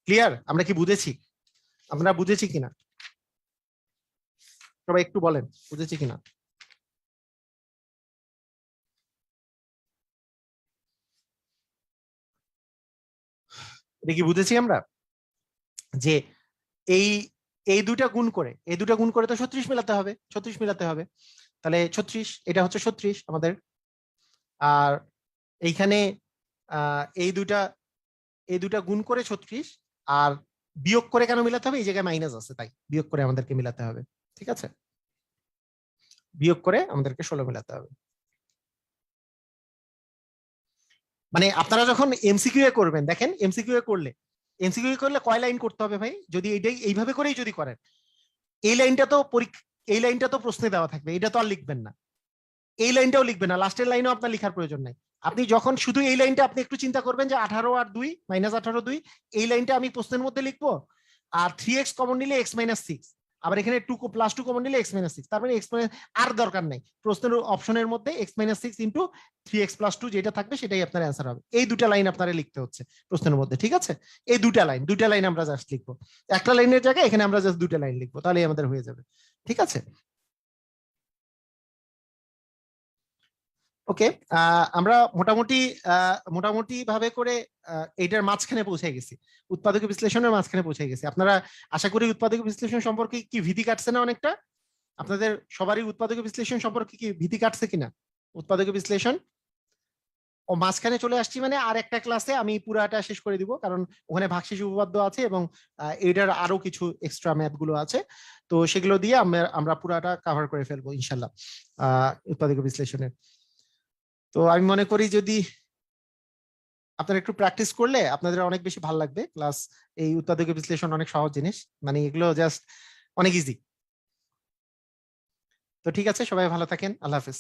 A: ক্লিয়ার? আমরা কি বুঝেছি? আমরা বুঝেছি কিনা সবাই একটু বলেন, বুঝেছি কিনা? এটা কি বুঝেছি আমরা যে এই এই দুটা গুণ করে তো 36 মেলাতে হবে, 36 মেলাতে হবে। তাহলে 36, এটা হচ্ছে 36 আমাদের। আর এইখানে এই দুটা গুণ করে 36, আর বিয়োগ করে কেন মিলাতে হবে? এই জায়গায় মাইনাস আছে তাই বিয়োগ করে আমাদেরকে মিলাতে হবে, ঠিক আছে? বিয়োগ করে আমাদেরকে 16 মিলাতে হবে। মানে আপনারা যখন এমসিকিউ এ করবেন, দেখেন এমসিকিউ এ করলে কয় লাইন করতে হবে ভাই? যদি এইটাই এইভাবে করেই যদি করেন, এই লাইনটা তো এই লাইনটা তো প্রশ্নে দেওয়া থাকবে, এটা তো আর লিখবেন না। এই লাইনটাও লিখবেন না, লাস্টের লাইনও আপনার লেখার প্রয়োজন নাই। আপনি যখন শুধু এই লাইনটা আপনি একটু চিন্তা করবেন যে 18 আর 2 মাইনাস 18 2, এই লাইনটা আমি প্রশ্নের মধ্যে লিখবো। আর 3x কমন নিলে x মাইনাস 6, আবার এখানে 2 প্লাস 2 কমন নিলে x মাইনাস 6। তার মানে x মাইনাস আর দরকার নাই, প্রশ্নের অপশনের মধ্যে x minus 6 into 3x plus 2 যেটা থাকবে সেটাই আপনার অ্যান্সার হবে। এই দুটা লাইন আপনারা লিখতে হচ্ছে প্রশ্নের মধ্যে, ঠিক আছে? এই দুটা লাইন আমরা জাস্ট লিখবো। একটা লাইনের জায়গায় এখানে আমরা জাস্ট দুটা লাইন লিখবো, তাহলেই আমাদের হয়ে যাবে, ঠিক আছে? ওকে, আমরা মোটামুটি মোটামুটি ভাবে করে এইটার মাঝখানে পৌঁছে গেছি, উৎপাদক বিশ্লেষণের মাঝখানে পৌঁছে গেছি। আপনারা আশা করি উৎপাদক বিশ্লেষণ সম্পর্কে কি ভীতি কাটছে না অনেকটা? আপনাদের সবারই উৎপাদক বিশ্লেষণ সম্পর্কে কি ভীতি কাটছে কিনা? উৎপাদক বিশ্লেষণ ও মাঝখানে চলে আসছি মানে আর একটা ক্লাসে আমি পুরাটা শেষ করে দিব, কারণ ওখানে ভাগশেষ উপপাদ্য আছে এবং এটার আরো কিছু এক্সট্রা ম্যাথ গুলো আছে। তো সেগুলো দিয়ে আমরা পুরাটা কভার করে ফেলবো ইনশাল্লাহ উৎপাদক বিশ্লেষণের। তো আমি মনে করি যদি আপনারা একটু প্র্যাকটিস করলে আপনাদের অনেক বেশি ভালো লাগবে ক্লাস। এই উৎপাদক বিশ্লেষণ অনেক সহজ জিনিস, মানে এগুলো জাস্ট অনেক ইজি। তো ঠিক আছে, সবাই ভালো থাকেন, আল্লাহ হাফেজ।